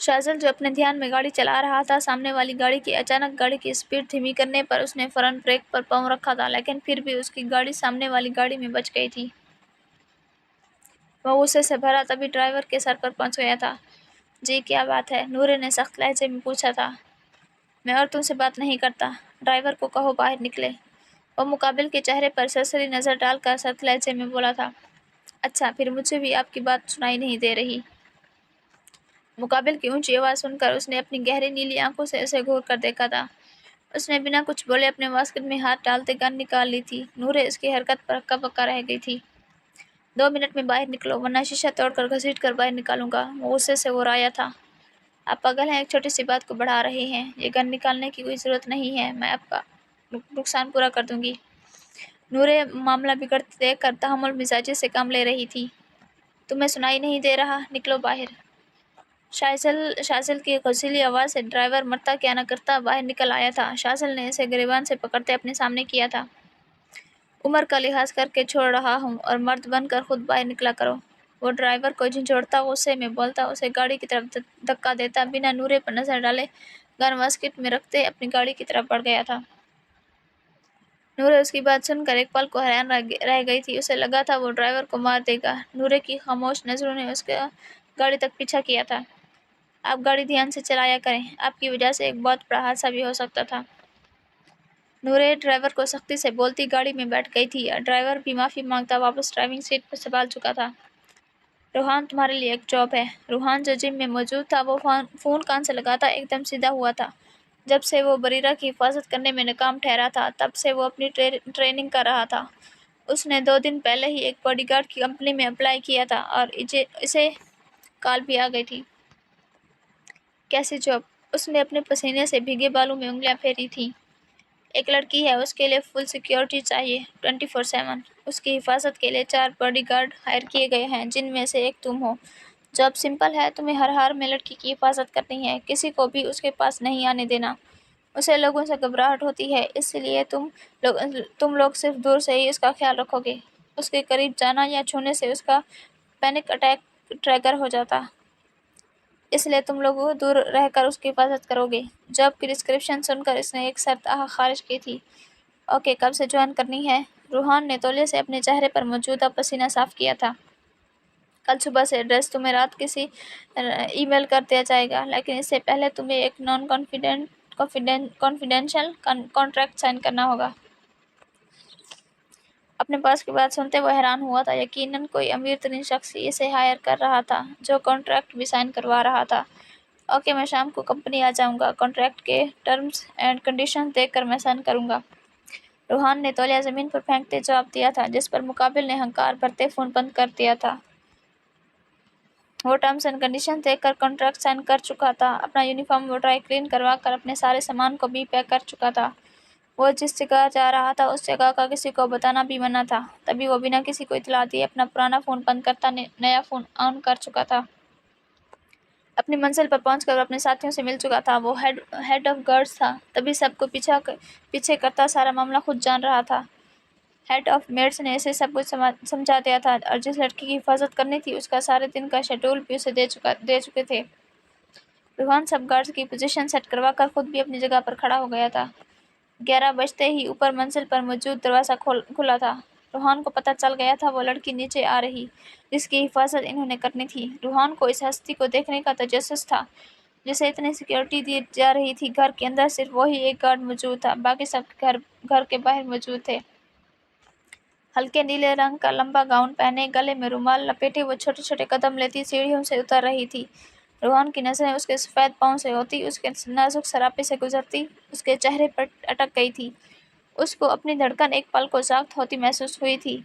شاذل جو اپنے دھیان میں گاڑی چلا رہا تھا، سامنے والی گاڑی کی اچانک گاڑی کی اسپیڈ دھیمی کرنے پر اس نے فوراً بریک پر پاؤں رکھا تھا، لیکن پھر بھی اس کی گاڑی سامنے والی گاڑی میں بچ گئی تھی۔ وہ غصے سے بھرا تبھی ڈرائیور کے سر پر پہنچ گیا تھا۔ جی کیا بات ہے؟ نورے نے سخت لہجے میں پوچھا تھا۔ میں عورتوں سے بات نہیں کرتا، ڈرائیور کو کہو باہر نکلے۔ وہ مقابل کے چہرے پر سرسری نظر ڈال کر سخت لہجے میں بولا تھا۔ اچھا، پھر مجھے بھی آپ کی بات سنائی نہیں دے رہی؟ مقابل کی اونچی آواز سن کر اس نے اپنی گہری نیلی آنکھوں سے اسے گھور کر دیکھا تھا۔ اس نے بنا کچھ بولے اپنے واسکٹ میں ہاتھ ڈالتے گن نکال لی تھی۔ نورے اس کی حرکت پر ہکا بکا رہ گئی تھی۔ 2 منٹ میں باہر نکلو ورنہ شیشہ توڑ کر گھسیٹ کر باہر نکالوں گا۔ وہ غصے سے غورایا تھا۔ آپ پاگل ہیں، ایک چھوٹی سی بات کو بڑھا رہے ہیں۔ یہ گن نکالنے کی کوئی ضرورت نہیں ہے، میں آپ کا نقصان پورا کر دوں گی۔ نورے معاملہ بگڑتے دیکھ کر تحمل مزاجی سے کام لے رہی تھی۔ تمہیں سنائی نہیں دے رہا؟ نکلو باہر۔ شاذل کی غصیلی آواز سے ڈرائیور مرتا کیا نہ کرتا باہر نکل آیا تھا۔ شاذل نے اسے گریبان سے پکڑتے اپنے سامنے کیا تھا۔ عمر کا لحاظ کر کے چھوڑ رہا ہوں اور مرد بن کر خود باہر نکلا کرو۔ وہ ڈرائیور کو جھنجھوڑتا، غصے میں بولتا، اسے گاڑی کی طرف دھکا دیتا، بنا نورے پر نظر ڈالے گن واسکٹ میں رکھتے اپنی گاڑی کی طرف بڑھ گیا تھا۔ نورے اس کی بات سن کر ایک پل کو حیران رہ گئی تھی۔ اسے لگا تھا وہ ڈرائیور کو مار دے گا۔ نورے کی خاموش نظروں نے اس کا گاڑی تک پیچھا کیا تھا۔ آپ گاڑی دھیان سے چلایا کریں، آپ کی وجہ سے ایک بہت بڑا حادثہ بھی ہو سکتا تھا۔ نورے ڈرائیور کو سختی سے بولتی گاڑی میں بیٹھ گئی تھی۔ ڈرائیور بھی معافی مانگتا واپس ڈرائیونگ سیٹ پر سنبھال چکا تھا۔ روحان تمہارے لیے ایک جاب ہے۔ روحان جو جم میں موجود تھا، وہ فون کان سے لگاتا ایک دم سیدھا ہوا تھا۔ جب سے وہ بریرہ کی حفاظت کرنے میں ناکام ٹھہرا تھا، تب سے وہ اپنی ٹریننگ کر رہا تھا۔ اس نے 2 دن پہلے ہی ایک باڈی گارڈ کی کمپنی میں اپلائی کیا تھا اور اسے کال بھی آ گئی تھی۔ کیسی جاب؟ اس نے اپنے پسینے سے بھیگے بالوں میں انگلیاں پھیری تھیں۔ ایک لڑکی ہے، اس کے لیے فل سیکیورٹی چاہیے 24/7۔ اس کی حفاظت کے لیے 4 باڈی گارڈ ہائر کیے گئے ہیں، جن میں سے ایک تم ہو۔ جاب سمپل ہے، تمہیں ہر حال میں لڑکی کی حفاظت کرنی ہے، کسی کو بھی اس کے پاس نہیں آنے دینا۔ اسے لوگوں سے گھبراہٹ ہوتی ہے، اس لیے تم لوگ صرف دور سے ہی اس کا خیال رکھو گے۔ اس کے قریب جانا یا چھونے سے اس کا پینک اٹیک ٹریگر ہو جاتا، اس لیے تم لوگ دور رہ کر اس کی حفاظت کرو گے۔ جاب کی ڈسکرپشن سن کر اس نے ایک سرد آہ خارج کی تھی۔ اوکے، کب سے جوائن کرنی ہے؟ روحان نے تولیے سے اپنے چہرے پر موجودہ پسینہ صاف کیا تھا۔ کل صبح سے ایڈریس تمہیں رات کسی ای میل کر دیا جائے گا، لیکن اس سے پہلے تمہیں ایک نان کانفیڈینشیل کانٹریکٹ سائن کرنا ہوگا۔ اپنے باس کی بات سنتے وہ حیران ہوا تھا۔ یقیناً کوئی امیر ترین شخص ہی اسے ہائر کر رہا تھا جو کانٹریکٹ بھی سائن کروا رہا تھا۔ اوکے، میں شام کو کمپنی آ جاؤں گا، کانٹریکٹ کے ٹرمز اینڈ کنڈیشنز دیکھ کر میں سائن کروں گا۔ روحان نے تولیہ زمین پر پھینکتے جواب دیا تھا، جس پر مقابل نے ہنکار بھرتے فون بند کر دیا تھا۔ وہ ٹرمز اینڈ کنڈیشنز دیکھ کر کانٹریکٹ سائن کر چکا تھا۔ اپنا یونیفارم وہ ڈرائی کلین کروا کر اپنے سارے سامان کو بھی پیک کر چکا تھا۔ وہ جس جگہ جا رہا تھا اس جگہ کا کسی کو بتانا بھی منع تھا۔ تبھی وہ بنا کسی کو اطلاع دیے اپنا پرانا فون بند کرتا نیا فون آن کر چکا تھا۔ اپنی منزل پر پہنچ کر وہ اپنے ساتھیوں سے مل چکا تھا۔ وہ ہیڈ آف گارڈز تھا، تبھی سب کو پیچھے کرتا سارا معاملہ خود جان رہا تھا۔ ہیڈ آف میڈس نے اسے سب کچھ سمجھا دیا تھا اور جس لڑکی کی حفاظت کرنی تھی اس کا سارے دن کا شیڈول بھی اسے دے چکے تھے۔ روحان سب گارڈز کی پوزیشن سیٹ کروا کر خود بھی اپنی جگہ پر کھڑا ہو گیا تھا۔ 11 بجتے ہی اوپر منزل پر موجود دروازہ کھلا تھا۔ روحان کو پتہ چل گیا تھا وہ لڑکی نیچے آ رہی جس کی حفاظت انہوں نے کرنی تھی۔ روحان کو اس ہستی کو دیکھنے کا تجسس تھا جسے اتنی سیکیورٹی دی جا رہی تھی۔ گھر کے اندر صرف وہی ایک گارڈ موجود تھا، باقی سب گھر کے باہر موجود تھے۔ ہلکے نیلے رنگ کا لمبا گاؤن پہنے، گلے میں رومال لپیٹے وہ چھوٹے چھوٹے قدم لیتی سیڑھیوں سے اتر رہی تھی۔ روحان کی نظریں اس کے سفید پاؤں سے ہوتی اس کے نازک سراپے سے گزرتی اس کے چہرے پر اٹک گئی تھی۔ اس کو اپنی دھڑکن ایک پل کو ساخت ہوتی محسوس ہوئی تھی۔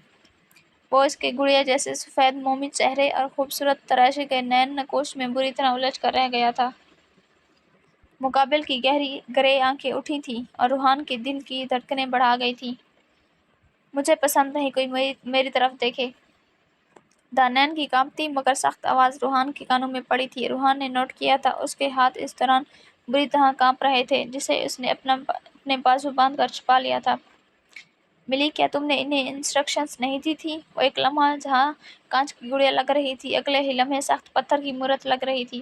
وہ اس کے گڑیا جیسے سفید مومی چہرے اور خوبصورت تراشے گئے نین نقوش میں بری طرح الجھ کر رہ گیا تھا۔ مقابل کی گہری گرے آنکھیں اٹھی تھیں اور روحان کے دل کی دھڑکنیں بڑھا گئی تھیں۔ مجھے پسند نہیں کوئی میری طرف دیکھے۔ دانین کی کانپتی مگر سخت آواز روحان کے کانوں میں پڑی تھی۔ روحان نے نوٹ کیا تھا اس کے ہاتھ اس دوران بری طرح کانپ رہے تھے جسے اس نے اپنے بازو باندھ کر چھپا لیا تھا۔ ملی، کیا تم نے انہیں انسٹرکشنز نہیں دی تھی؟ وہ ایک لمحہ جہاں کانچ کی گڑیا لگ رہی تھی، اگلے ہی لمحے سخت پتھر کی مورت لگ رہی تھی۔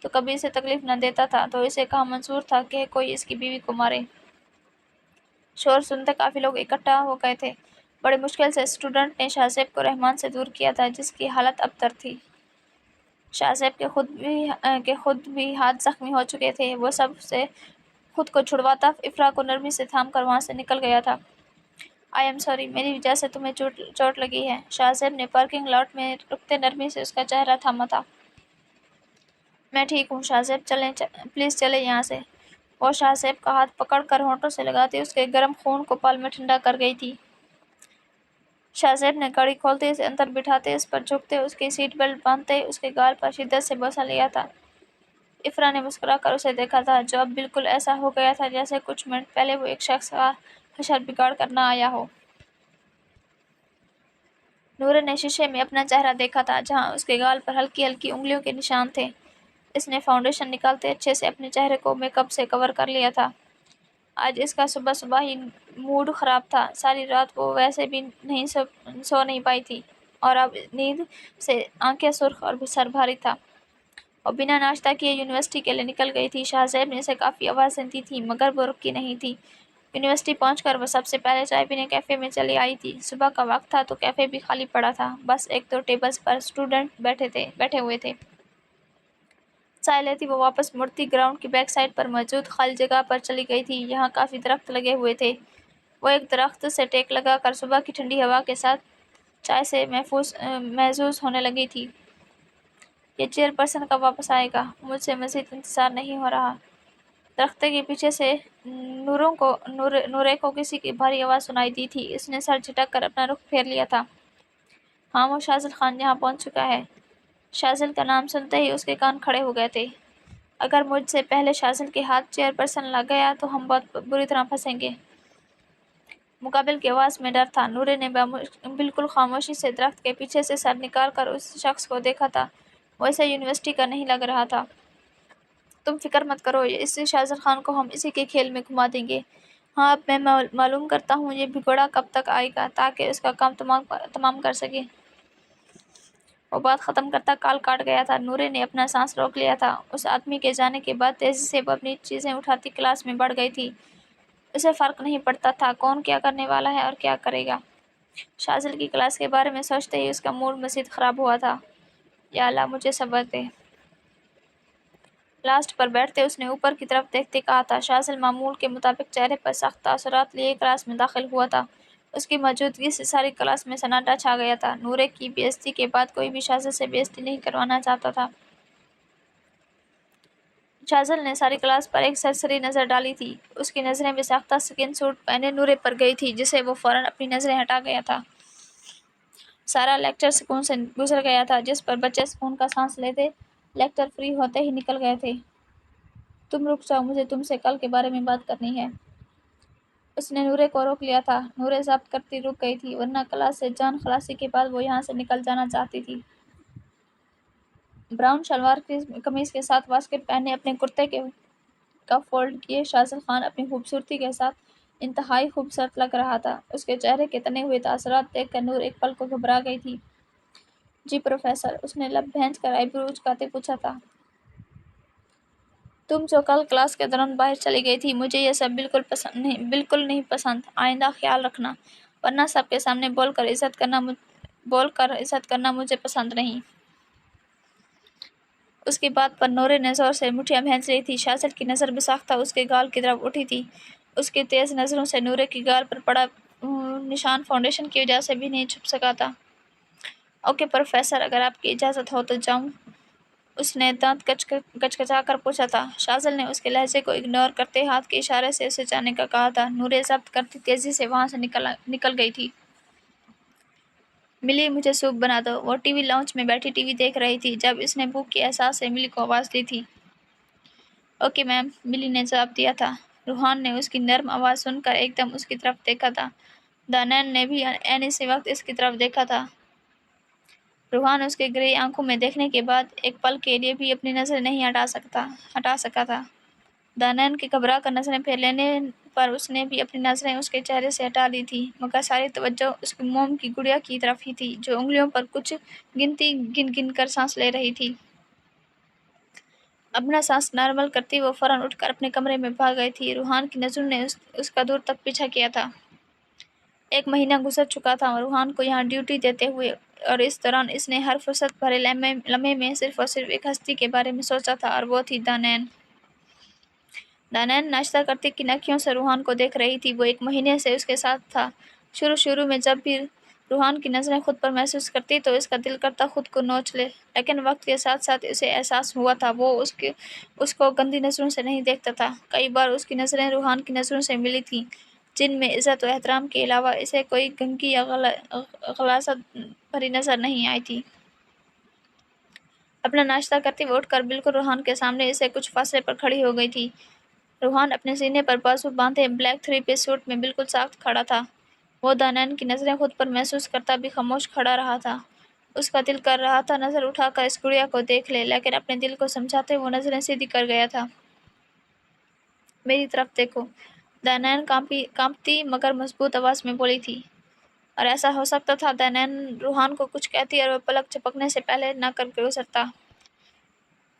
تو کبھی اسے تکلیف نہ دیتا تھا، تو اسے کہاں منظور تھا کہ کوئی اس کی بیوی کو مارے۔ شور سنتے کافی لوگ اکٹھا ہو گئے تھے۔ بڑی مشکل سے اسٹوڈنٹ نے شاہ زیب کو رحمان سے دور کیا تھا، جس کی حالت ابتر تھی۔ شاہ زیب کے خود بھی ہاتھ زخمی ہو چکے تھے۔ وہ سب سے خود کو چھڑواتا افرا کو نرمی سے تھام کر وہاں سے نکل گیا تھا۔ آئی ایم سوری، میری وجہ سے تمہیں چوٹ لگی ہے۔ شاہ زیب نے پارکنگ لاٹ میں رکتے نرمی سے اس کا چہرہ تھاما تھا۔ میں ٹھیک ہوں شاہ زیب، پلیز چلیں یہاں سے۔ وہ شاہ زیب کا ہاتھ پکڑ کر ہونٹوں سے لگاتی اس کے گرم خون کو پل میں ٹھنڈا کر گئی تھی۔ شاہ زیب نے گاڑی کھولتے، اسے اندر بٹھاتے، اس پر جھکتے، اس کی سیٹ بیلٹ باندھتے اس کے گال پر شدت سے بوسہ لیا تھا۔ افرا نے مسکرا کر اسے دیکھا تھا، جو اب بالکل ایسا ہو گیا تھا جیسے کچھ منٹ پہلے وہ ایک شخص کا حشر بگاڑ کر نہ آیا ہو۔ نورے نے شیشے میں اپنا چہرہ دیکھا تھا، جہاں اس کے گال پر ہلکی ہلکی انگلیوں کے نشان تھے۔ اس نے فاؤنڈیشن نکالتے اچھے سے اپنے چہرے کو میک اپ سے کور کر لیا تھا۔ آج اس کا صبح ہی موڈ خراب تھا۔ ساری رات وہ ویسے بھی سو نہیں پائی تھی اور اب نیند سے آنکھیں سرخ اور سر بھاری تھا۔ وہ بنا ناشتہ کیے یونیورسٹی کے لیے نکل گئی تھی۔ شاہ زیب نے اسے کافی آوازیں دی تھیں، مگر وہ رکی نہیں تھی۔ یونیورسٹی پہنچ کر وہ سب سے پہلے چائے پینے کیفے میں چلی آئی تھی۔ صبح کا وقت تھا تو کیفے بھی خالی پڑا تھا، بس ایک دو ٹیبلز پر اسٹوڈنٹ بیٹھے ہوئے تھے۔ چائے لیتی وہ واپس مڑتی گراؤنڈ کی بیک سائڈ پر موجود خالی جگہ پر چلی گئی تھی۔ یہاں کافی درخت لگے ہوئے تھے۔ وہ ایک درخت سے ٹیک لگا کر صبح کی ٹھنڈی ہوا کے ساتھ چائے سے محظوظ ہونے لگی تھی۔ یہ چیئر پرسن کب واپس آئے گا؟ مجھ سے مزید انتظار نہیں ہو رہا۔ درخت کے پیچھے سے نورے کو کسی کی بھاری آواز سنائی دی تھی۔ اس نے سر جھٹک کر اپنا رخ پھیر لیا تھا۔ ہاں، وہ شاذل خان یہاں پہنچ چکا ہے۔ شاذل کا نام سنتے ہی اس کے کان کھڑے ہو گئے تھے۔ اگر مجھ سے پہلے شاذل کے ہاتھ چیئر پرسن لگ گیا تو ہم بہت بری طرح پھنسیں گے۔ مقابل کی آواز میں ڈر تھا۔ نورے نے بالکل خاموشی سے درخت کے پیچھے سے سر نکال کر اس شخص کو دیکھا تھا۔ وہ اسے یونیورسٹی کا نہیں لگ رہا تھا۔ تم فکر مت کرو، اس شاذل خان کو ہم اسی کے کھیل میں گھما دیں گے۔ ہاں، اب میں معلوم کرتا ہوں یہ بھگوڑا کب تک آئے گا تاکہ اس کا کام تمام کر سکے۔ وہ بات ختم کرتا کال کاٹ گیا تھا۔ نورے نے اپنا سانس روک لیا تھا۔ اس آدمی کے جانے کے بعد تیزی سے وہ اپنی چیزیں اٹھاتی کلاس میں بڑھ گئی تھی۔ اسے فرق نہیں پڑتا تھا کون کیا کرنے والا ہے اور کیا کرے گا۔ شاذل کی کلاس کے بارے میں سوچتے ہی اس کا موڈ مزید خراب ہوا تھا۔ یا اللہ، مجھے صبر دے۔ لاسٹ پر بیٹھتے اس نے اوپر کی طرف دیکھتے کہا تھا۔ شاذل معمول کے مطابق چہرے پر سخت تاثرات لیے کلاس میں داخل ہوا تھا۔ اس کی موجودگی سے ساری کلاس میں سناٹا چھا گیا تھا۔ نورے کی بے عزتی کے بعد کوئی بھی شاذل سے بے عزتی نہیں کروانا چاہتا تھا۔ شاذل نے ساری کلاس پر ایک سرسری نظر ڈالی تھی۔ اس کی نظریں بے ساختہ سکن سوٹ پہنے نورے پر گئی تھی، جسے وہ فوراً اپنی نظریں ہٹا گیا تھا۔ سارا لیکچر سکون سے گزر گیا تھا، جس پر بچے سکون کا سانس لیتے لیکچر فری ہوتے ہی نکل گئے تھے۔ تم رک جاؤ، مجھے تم سے کل کے بارے میں بات کرنی ہے۔ اس نے نورے کو روک لیا تھا۔ نورے ضبط کرتی رک گئی تھی، ورنہ کلاس سے جان خلاصی کے بعد وہ یہاں سے نکل جانا چاہتی تھی۔ براؤن شلوار قمیض کے ساتھ واسکٹ پہنے اپنے کرتے کا فولڈ کیے شاذل خان اپنی خوبصورتی کے ساتھ انتہائی خوبصورت لگ رہا تھا۔ اس کے چہرے کے تنے ہوئے تاثرات دیکھ کر نور ایک پل کو گھبرا گئی تھی۔ جی پروفیسر، اس نے لب بھینچ کر آئی برو اچکاتے پوچھا تھا۔ تم جو کل کلاس کے دوران باہر چلی گئی تھی، مجھے یہ سب بالکل نہیں پسند۔ آئندہ خیال رکھنا، ورنہ سب کے سامنے بول کر عزت کرنا مجھے پسند نہیں۔ اس کی بات پر نورے نے زور سے مٹھیاں بھینچ لی تھی۔ شاذل کی نظر بے ساختہ اس کے گال کی طرف اٹھی تھی۔ اس کی تیز نظروں سے نورے کی گال پر پڑا نشان فاؤنڈیشن کی وجہ سے بھی نہیں چھپ سکا تھا۔ اوکے پروفیسر، اگر آپ کی اجازت ہو تو جاؤں؟ اس نے دانت کچکچا کر پوچھا تھا۔ شاذل نے اس کے لہجے کو اگنور کرتے ہاتھ کے اشارے سے اسے جانے کا کہا تھا۔ نورے ضبط کرتی تیزی سے وہاں سے نکل گئی تھی۔ ملی، مجھے سوپ بنا دو۔ وہ ٹی وی لاؤنج میں بیٹھی ٹی وی دیکھ رہی تھی جب اس نے بھوک کے احساس سے ملی کو آواز دی تھی۔ اوکے میم، ملی نے جواب دیا تھا۔ روحان نے اس کی نرم آواز سن کر ایک دم اس کی طرف دیکھا تھا۔ دانیل نے بھی عین اسی وقت اس کی طرف دیکھا تھا۔ روحان اس کے گرہی آنکھوں میں دیکھنے کے بعد ایک پل کے لیے بھی اپنی نظر نہیں ہٹا سکا تھا۔ دانیل کے گھبرا کر نظریں پھیر لینے پر اس نے بھی اپنی نظریں اس کے چہرے سے ہٹا لی تھی، مگر ساری توجہ اس کی موم کی گڑیا کی طرف ہی تھی، جو انگلیوں پر کچھ گنتی گن کر سانس لے رہی تھی۔ اپنا سانس نارمل کرتی وہ فوراً اٹھ کر اپنے کمرے میں بھاگ گئی تھی۔ روحان کی نظروں نے اس کا دور تک پیچھا کیا تھا۔ 1 مہینہ گزر چکا تھا روحان کو یہاں ڈیوٹی دیتے ہوئے، اور اس دوران اس نے ہر فرصت بھرے لمحے میں صرف اور صرف ایک ہستی کے بارے میں سوچا تھا، اور وہ تھی دانین۔ دانین ناشتہ کرتی کن آنکھوں سے روحان کو دیکھ رہی تھی۔ وہ 1 مہینے سے اس کے ساتھ تھا۔ شروع میں جب بھی روحان کی نظریں خود پر محسوس کرتی تو اس کا دل کرتا خود کو نوچ لے، لیکن وقت کے ساتھ ساتھ اسے احساس ہوا تھا وہ اس کو گندی نظروں سے نہیں دیکھتا تھا۔ کئی بار اس کی نظریں روحان کی نظروں سے ملی تھیں، جن میں عزت و احترام کے علاوہ اسے کوئی گندگی یا غلاظت بھری نظر نہیں آئی تھی۔ اپنا ناشتہ کرتے وہ اٹھ کر بالکل روحان کے سامنے اسے کچھ فاصلے پر کھڑی ہو گئی تھی۔ روحان اپنے سینے پر بازو باندھے بلیک 3 پیس سوٹ میں بالکل ساخت کھڑا تھا۔ وہ دانین کی نظریں خود پر محسوس کرتا بھی خاموش کھڑا رہا تھا۔ اس کا دل کر رہا تھا نظر اٹھا کر اس گڑیا کو دیکھ لے، لیکن اپنے دل کو سمجھاتے وہ نظریں سیدھی کر گیا تھا۔ میری طرف دیکھو، دانین کانپتی مگر مضبوط آواز میں بولی تھی، اور ایسا ہو سکتا تھا دانین روحان کو کچھ کہتی اور وہ پلک جھپکنے سے پہلے نہ کر گزرتا۔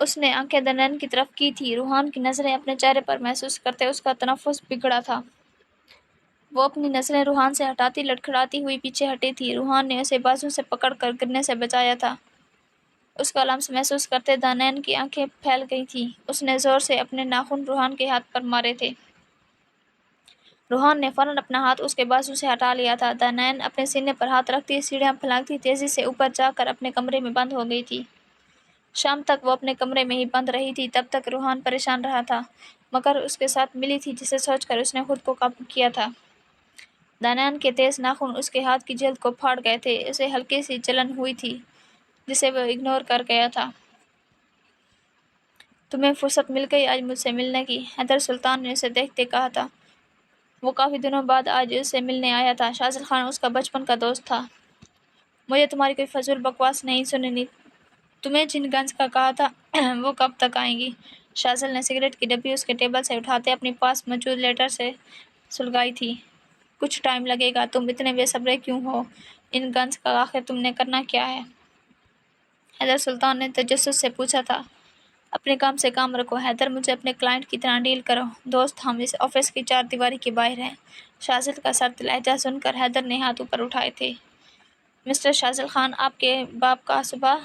اس نے آنکھیں دانین کی طرف کی تھی۔ روحان کی نظریں اپنے چہرے پر محسوس کرتے اس کا تنفس بگڑا تھا۔ وہ اپنی نظریں روحان سے ہٹاتی لڑکھڑاتی ہوئی پیچھے ہٹی تھی۔ روحان نے اسے بازو سے پکڑ کر گرنے سے بچایا تھا۔ اس کا لمس محسوس کرتے دانین کی آنکھیں پھیل گئی تھیں۔ اس نے زور سے اپنے ناخن روحان کے ہاتھ پر مارے تھے۔ روحان نے فوراً اپنا ہاتھ اس کے بازو سے ہٹا لیا تھا۔ دانین اپنے سینے پر ہاتھ رکھتی سیڑھیاں پھلانگتی تیزی سے اوپر جا کر اپنے کمرے میں بند ہو گئی تھی۔ شام تک وہ اپنے کمرے میں ہی بند رہی تھی۔ تب تک روحان پریشان رہا تھا، مگر اس کے ساتھ ملی تھی جسے سوچ کر اس نے خود کو قابو کیا تھا۔ دانین کے تیز ناخن اس کے ہاتھ کی جلد کو پھاڑ گئے تھے۔ اسے ہلکی سی جلن ہوئی تھی جسے وہ اگنور کر گیا تھا۔ تمہیں فرصت مل گئی آج مجھ سے ملنے کی، حیدر سلطان نے اسے دیکھتے کہا تھا۔ وہ کافی دنوں بعد آج اس سے ملنے آیا تھا۔ شاذل خان اس کا بچپن کا دوست تھا۔ مجھے تمہاری کوئی فضول بکواس نہیں سننی۔ تمہیں جن گنز کا کہا تھا وہ کب تک آئیں گی؟ شاذل نے سگریٹ کی ڈبی اس کے ٹیبل سے اٹھاتے اپنی پاس موجود لیٹر سے سلگائی تھی۔ کچھ ٹائم لگے گا۔ تم اتنے بے صبرے کیوں ہو؟ ان گنز کا آخر تم نے کرنا کیا ہے؟ حیدر سلطان نے تجسس سے پوچھا تھا۔ اپنے کام سے کام رکھو حیدر، مجھے اپنے کلائنٹ کی طرح ڈیل کرو۔ دوست ہم اس آفس کی 4 دیواری کے باہر ہیں۔ شاذل کا سرد لہجہ سن کر حیدر نے ہاتھ اوپر اٹھائے تھے۔ مسٹر شاذل خان، آپ کے باپ کا صبح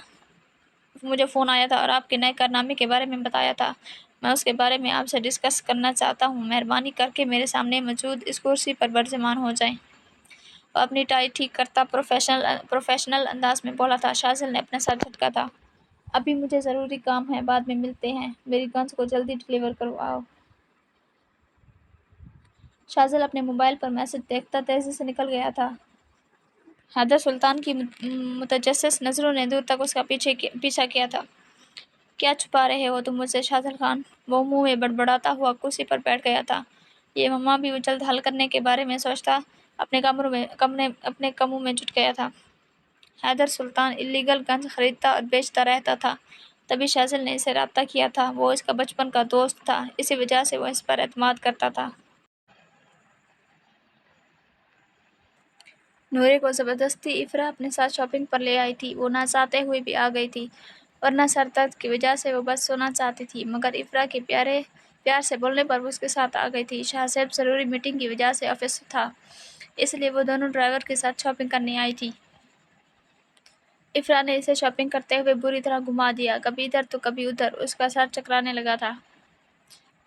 مجھے فون آیا تھا اور آپ کے نئے کارنامے کے بارے میں بتایا تھا۔ میں اس کے بارے میں آپ سے ڈسکس کرنا چاہتا ہوں۔ مہربانی کر کے میرے سامنے موجود اس کرسی پر برجمان ہو جائیں۔ وہ اپنی ٹائی ٹھیک کرتا پروفیشنل انداز میں بولا تھا۔ شاذل نے اپنا سر جھٹکا تھا۔ ابھی مجھے ضروری کام ہے، بعد میں ملتے ہیں۔ میری گنز کو جلدی ڈیلیور کرواؤ۔ شاذل اپنے موبائل پر میسج دیکھتا تیزی سے نکل گیا تھا۔ حیدر سلطان کی متجسس نظروں نے دور تک اس کا پیچھا کیا تھا۔ کیا چھپا رہے ہو تم مجھ سے شاذل خان؟ وہ منہ میں بڑبڑاتا ہوا کرسی پر بیٹھ گیا تھا۔ یہ معاملہ بھی وہ جلد حل کرنے کے بارے میں سوچتا اپنے کمروں میں جٹ گیا تھا۔ حیدر سلطان اللیگل گنز خریدتا اور بیچتا رہتا تھا، تبھی شاذل نے اسے رابطہ کیا تھا۔ وہ اس کا بچپن کا دوست تھا، اسی وجہ سے وہ اس پر اعتماد کرتا تھا۔ نورے کو زبردستی افرا اپنے ساتھ شاپنگ پر لے آئی تھی۔ وہ نہ چاہتے ہوئے بھی آ گئی تھی، ورنہ سر درد کی وجہ سے وہ بس سونا چاہتی تھی، مگر افرا کے پیار سے بولنے پر وہ اس کے ساتھ آ گئی تھی۔ شاہ صاحب ضروری میٹنگ کی وجہ سے آفس تھا، اس لیے وہ دونوں ڈرائیور کے ساتھ شاپنگ کرنے آئی تھی۔ افرا نے اسے شاپنگ کرتے ہوئے بری طرح گھما دیا، کبھی ادھر تو کبھی ادھر۔ اس کا سر چکرانے لگا تھا۔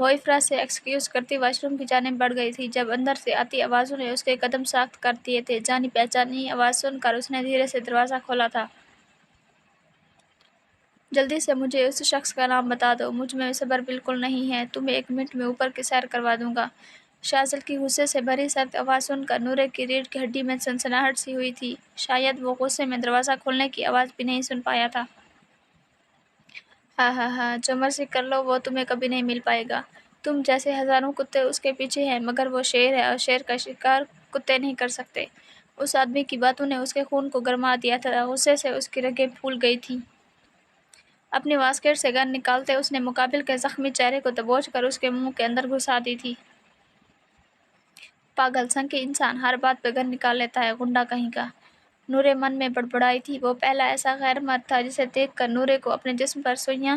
وہ افرا سے ایکسکیوز کرتی واش روم کی جانب بڑھ گئی تھی، جب اندر سے آتی آوازوں نے اس کے قدم ساخت کر دیے تھے۔ جانی پہچانی آواز سن کر اس نے دھیرے سے دروازہ کھولا تھا۔ جلدی سے مجھے اس شخص کا نام بتا دو، مجھ میں صبر بالکل نہیں ہے۔ تمہیں 1 منٹ میں اوپر کی سیر کروا دوں گا۔ شاذل کی غصے سے بھری سرد آواز سن کر نورے کی ریڑھ کی ہڈی میں سنسناہٹ سی ہوئی تھی۔ شاید وہ غصے میں دروازہ کھولنے کی آواز بھی نہیں سن پایا تھا۔ ہاں ہاں ہاں، جو مرضی کر لو، وہ تمہیں کبھی نہیں مل پائے گا۔ تم جیسے ہزاروں کتے اس کے پیچھے ہیں، مگر وہ شیر ہے اور شیر کا شکار کتے نہیں کر سکتے۔ اس آدمی کی باتوں نے اس کے خون کو گرما دیا تھا۔ غصے سے اس کی رگیں پھول گئی تھیں۔ اپنی واسکٹ سے گن نکالتے اس نے مقابل کے زخمی چہرے کو دبوچ کر اس کے منہ کے اندر گھسا دی تھی۔ پاگل سنگ انسان، ہر بات پہ گن نکال لیتا ہے، گنڈا کہیں کا۔ نورے من میں بڑبڑائی تھی۔ وہ پہلا ایسا غیر مرد تھا جسے دیکھ کر نورے کو اپنے جسم پر سوئیاں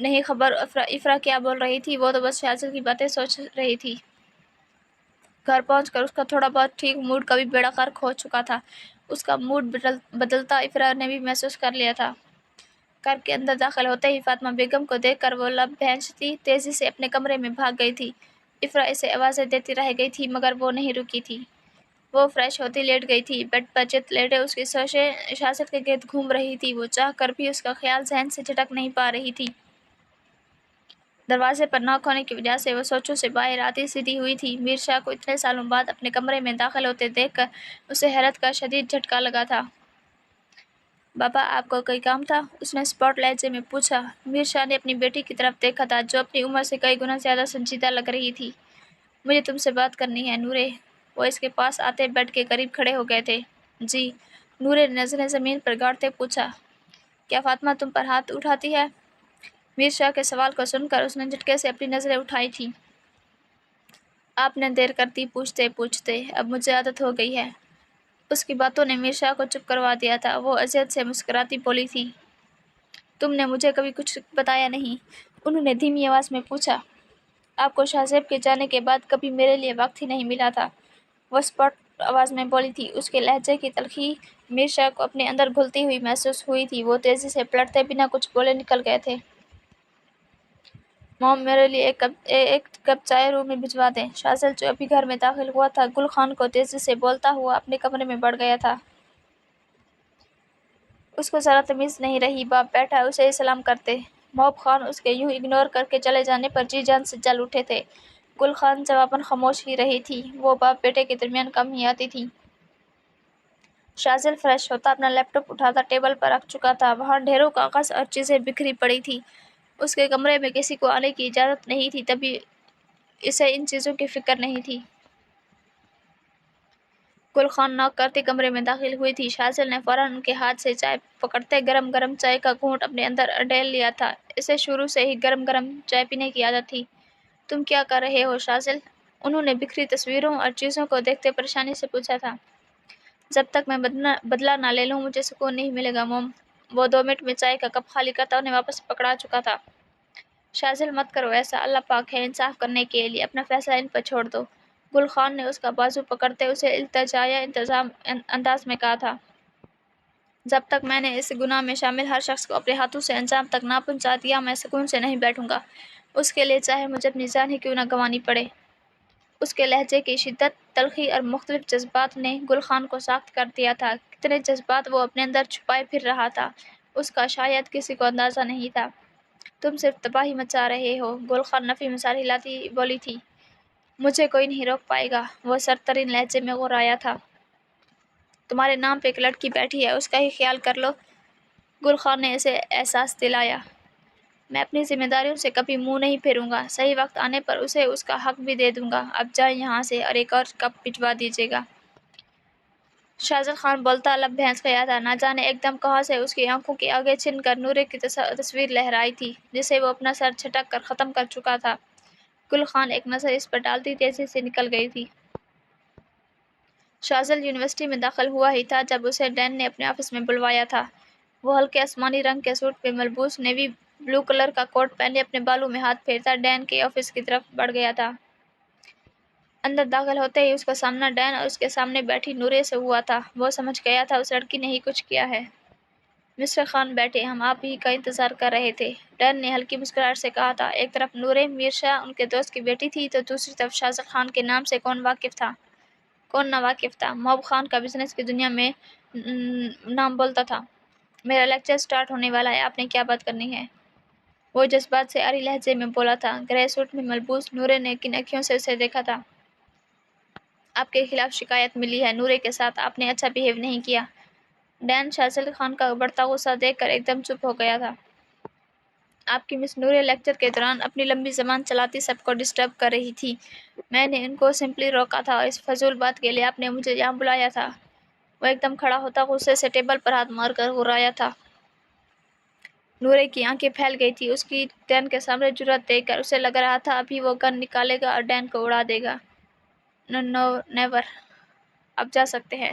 نہیں خبر افرا کیا بول رہی تھی، وہ تو بس شاذل کی باتیں سوچ رہی تھی۔ گھر پہنچ کر اس کا تھوڑا بہت ٹھیک موڈ کبھی بیڑا غرق ہو چکا تھا۔ اس کا موڈ بدلتا افرا نے بھی محسوس کر لیا تھا۔ گھر کے اندر داخل ہوتے ہی فاطمہ بیگم کو دیکھ کر وہ لب بھینچتی تیزی سے اپنے کمرے میں بھاگ گئی تھی۔ افرا اسے آوازیں دیتی رہ گئی تھی مگر وہ نہیں رکی تھی۔ وہ فریش ہوتی لیٹ گئی تھی۔ بیڈ پر چت لیٹے اس کی سوچیں شاذل کے گرد گھوم رہی تھی۔ وہ چاہ کر بھی اس کا خیال ذہن سے جھٹک نہیں پا رہی تھی۔ دروازے پر ناک ہونے کی وجہ سے وہ سوچوں سے باہر آتی سیدھی ہوئی تھی۔ میر شاہ کو اتنے سالوں بعد اپنے کمرے میں داخل ہوتے دیکھ کر اسے حیرت کا شدید جھٹکا لگا تھا۔ بابا آپ کو کوئی کام تھا؟ اس نے سپاٹ لہجے میں پوچھا۔ میر شاہ نے اپنی بیٹی کی طرف دیکھا تھا جو اپنی عمر سے کئی گنا زیادہ سنجیدہ لگ رہی تھی۔ مجھے تم سے بات کرنی ہے نورے۔ وہ اس کے پاس آتے بیڈ کے قریب کھڑے ہو گئے تھے۔ جی؟ نورے نے نظریں زمین پر گاڑتے پوچھا۔ کیا فاطمہ تم پر ہاتھ اٹھاتی ہے؟ میر شاہ کے سوال کو سن کر اس نے جھٹکے سے اپنی نظریں اٹھائی تھیں۔ آپ نے دیر کر دی پوچھتے پوچھتے، اب مجھے عادت ہو گئی ہے۔ اس کی باتوں نے میر شاہ کو چپ کروا دیا تھا۔ وہ اذیت سے مسکراتی بولی تھی، تم نے مجھے کبھی کچھ بتایا نہیں؟ انہوں نے دھیمی آواز میں پوچھا۔ آپ کو شاہ زیب کے جانے کے بعد کبھی میرے لیے وقت ہی نہیں ملا تھا، وہ سپاٹ آواز میں بولی تھی۔ اس کے لہجے کی تلخی میر شاہ کو اپنے اندر گھلتی ہوئی محسوس ہوئی تھی۔ وہ تیزی سے پلٹتے بنا کچھ بولے نکل گئے تھے۔ موم میرے لیے ایک کپ چائے روم میں بھجوا دیں۔ شاذل جو ابھی گھر میں داخل ہوا تھا گل خان کو تیزی سے بولتا ہوا اپنے کمرے میں بڑھ گیا تھا۔ اس کو ذرا تمیز نہیں رہی، باپ بیٹھا اسے سلام کرتے۔ موب خان اس کے یوں اگنور کر کے چلے جانے پر جی جان سے جل اٹھے تھے۔ گل خان جواباً خاموش ہی رہی تھی۔ وہ باپ بیٹے کے درمیان کم ہی آتی تھی۔ شاذل فریش ہوتا اپنا لیپ ٹاپ اٹھاتا ٹیبل پر رکھ چکا تھا۔ وہاں ڈھیروں کاغذ اور چیزیں بکھری پڑی تھیں۔ اس کے کمرے میں کسی کو آنے کی اجازت نہیں تھی، تبھی اسے ان چیزوں کی فکر نہیں تھی۔ گل خان ناک کرتے کمرے میں داخل ہوئی تھی۔ شاذل نے فوراً ان کے ہاتھ سے چائے پکڑتے گرم گرم چائے کا گھونٹ اپنے اندر اڈیل لیا تھا۔ اسے شروع سے ہی گرم گرم چائے پینے کی عادت تھی۔ تم کیا کر رہے ہو شاذل؟ انہوں نے بکھری تصویروں اور چیزوں کو دیکھتے پریشانی سے پوچھا تھا۔ جب تک میں بدلہ نہ لے لوں مجھے سکون نہیں ملے گا موم۔ وہ 2 منٹ میں چائے کا کپ خالی کرتا انہیں واپس پکڑا چکا تھا۔ شاذل مت کرو ایسا، اللہ پاک ہے انصاف کرنے کے لیے، اپنا فیصلہ ان پر چھوڑ دو۔ گل خان نے اس کا بازو پکڑتے اسے التجائیہ انداز میں کہا تھا۔ جب تک میں نے اس گناہ میں شامل ہر شخص کو اپنے ہاتھوں سے انجام تک نہ پہنچا دیا میں سکون سے نہیں بیٹھوں گا، اس کے لیے چاہے مجھے اپنی جان ہی کیوں نہ گنوانی پڑے۔ اس کے لہجے کی شدت، تلخی اور مختلف جذبات نے گل خان کو ساخت کر دیا تھا۔ کتنے جذبات وہ اپنے اندر چھپائے پھر رہا تھا، اس کا شاید کسی کو اندازہ نہیں تھا۔ تم صرف تباہی مچا رہے ہو، گل خان نفی مثال ہلاتی بولی تھی۔ مجھے کوئی نہیں روک پائے گا، وہ سرد ترین لہجے میں غرایا تھا۔ تمہارے نام پہ ایک لڑکی بیٹھی ہے، اس کا ہی خیال کر لو۔ گل خان نے اسے احساس دلایا۔ میں اپنی ذمہ داریوں سے کبھی منہ نہیں پھیروں گا، صحیح وقت آنے پر اسے اس کا حق بھی دے دوں گا۔ اب جائیں یہاں سے اور ایک اور کپ بھجوا دیجیے گا۔ شاذل خان بولتا لب بھینس گیا تھا۔ نہ جانے ایک دم کہاں سے اس کی آنکھوں کے آگے چھن کر نورے کی تصویر لہرائی تھی جسے وہ اپنا سر جھٹک کر ختم کر چکا تھا۔ گل خان ایک نظر اس پر ڈالتی تیزی سے نکل گئی تھی۔ شاذل یونیورسٹی میں داخل ہوا ہی تھا جب اسے ڈین نے اپنے آفس میں بلوایا تھا۔ وہ ہلکے آسمانی رنگ کے سوٹ پہ ملبوس نیوی بلو کلر کا کوٹ پہنے اپنے بالوں میں ہاتھ پھیرتا ڈین کے آفس کی طرف بڑھ گیا تھا۔ اندر داخل ہوتے ہی اس کا سامنا ڈین اور اس کے سامنے بیٹھی نورے سے ہوا تھا۔ وہ سمجھ گیا تھا اس لڑکی نے ہی کچھ کیا ہے۔ مسٹر خان بیٹھے، ہم آپ ہی کا انتظار کر رہے تھے، ڈین نے ہلکی مسکراہٹ سے کہا تھا۔ ایک طرف نورے میر شاہ ان کے دوست کی بیٹی تھی تو دوسری طرف شاذل خان کے نام سے کون نہ واقف تھا۔ موب خان کا بزنس کی دنیا میں نام بولتا تھا۔ میرا لیکچر سٹارٹ ہونے والا ہے، آپ نے کیا بات کرنی ہے؟ وہ جذبات سے عاری لہجے میں بولا تھا۔ گرے سوٹ میں ملبوس نورے نے کن اکھیوں سے اسے دیکھا تھا۔ آپ کے خلاف شکایت ملی ہے، نورے کے ساتھ آپ نے اچھا بیہیو نہیں کیا۔ ڈین شاذل خان کا بڑھتا غصہ دیکھ کر ایک دم چپ ہو گیا تھا۔ آپ کی مس نورے لیکچر کے دوران اپنی لمبی زبان چلاتی سب کو ڈسٹرب کر رہی تھی، میں نے ان کو سمپلی روکا تھا اور اس فضول بات کے لیے آپ نے مجھے یہاں بلایا تھا۔ وہ ایک دم کھڑا ہوتا غصے سے ٹیبل پر ہاتھ مار کر غرایا تھا۔ نورے کی آنکھیں پھیل گئی تھی، اس کی ڈین کے سامنے جرأت دیکھ کر اسے لگ رہا تھا ابھی وہ گن نکالے گا اور ڈین کو اڑا دے گا۔ نو نیور، اب جا سکتے ہیں۔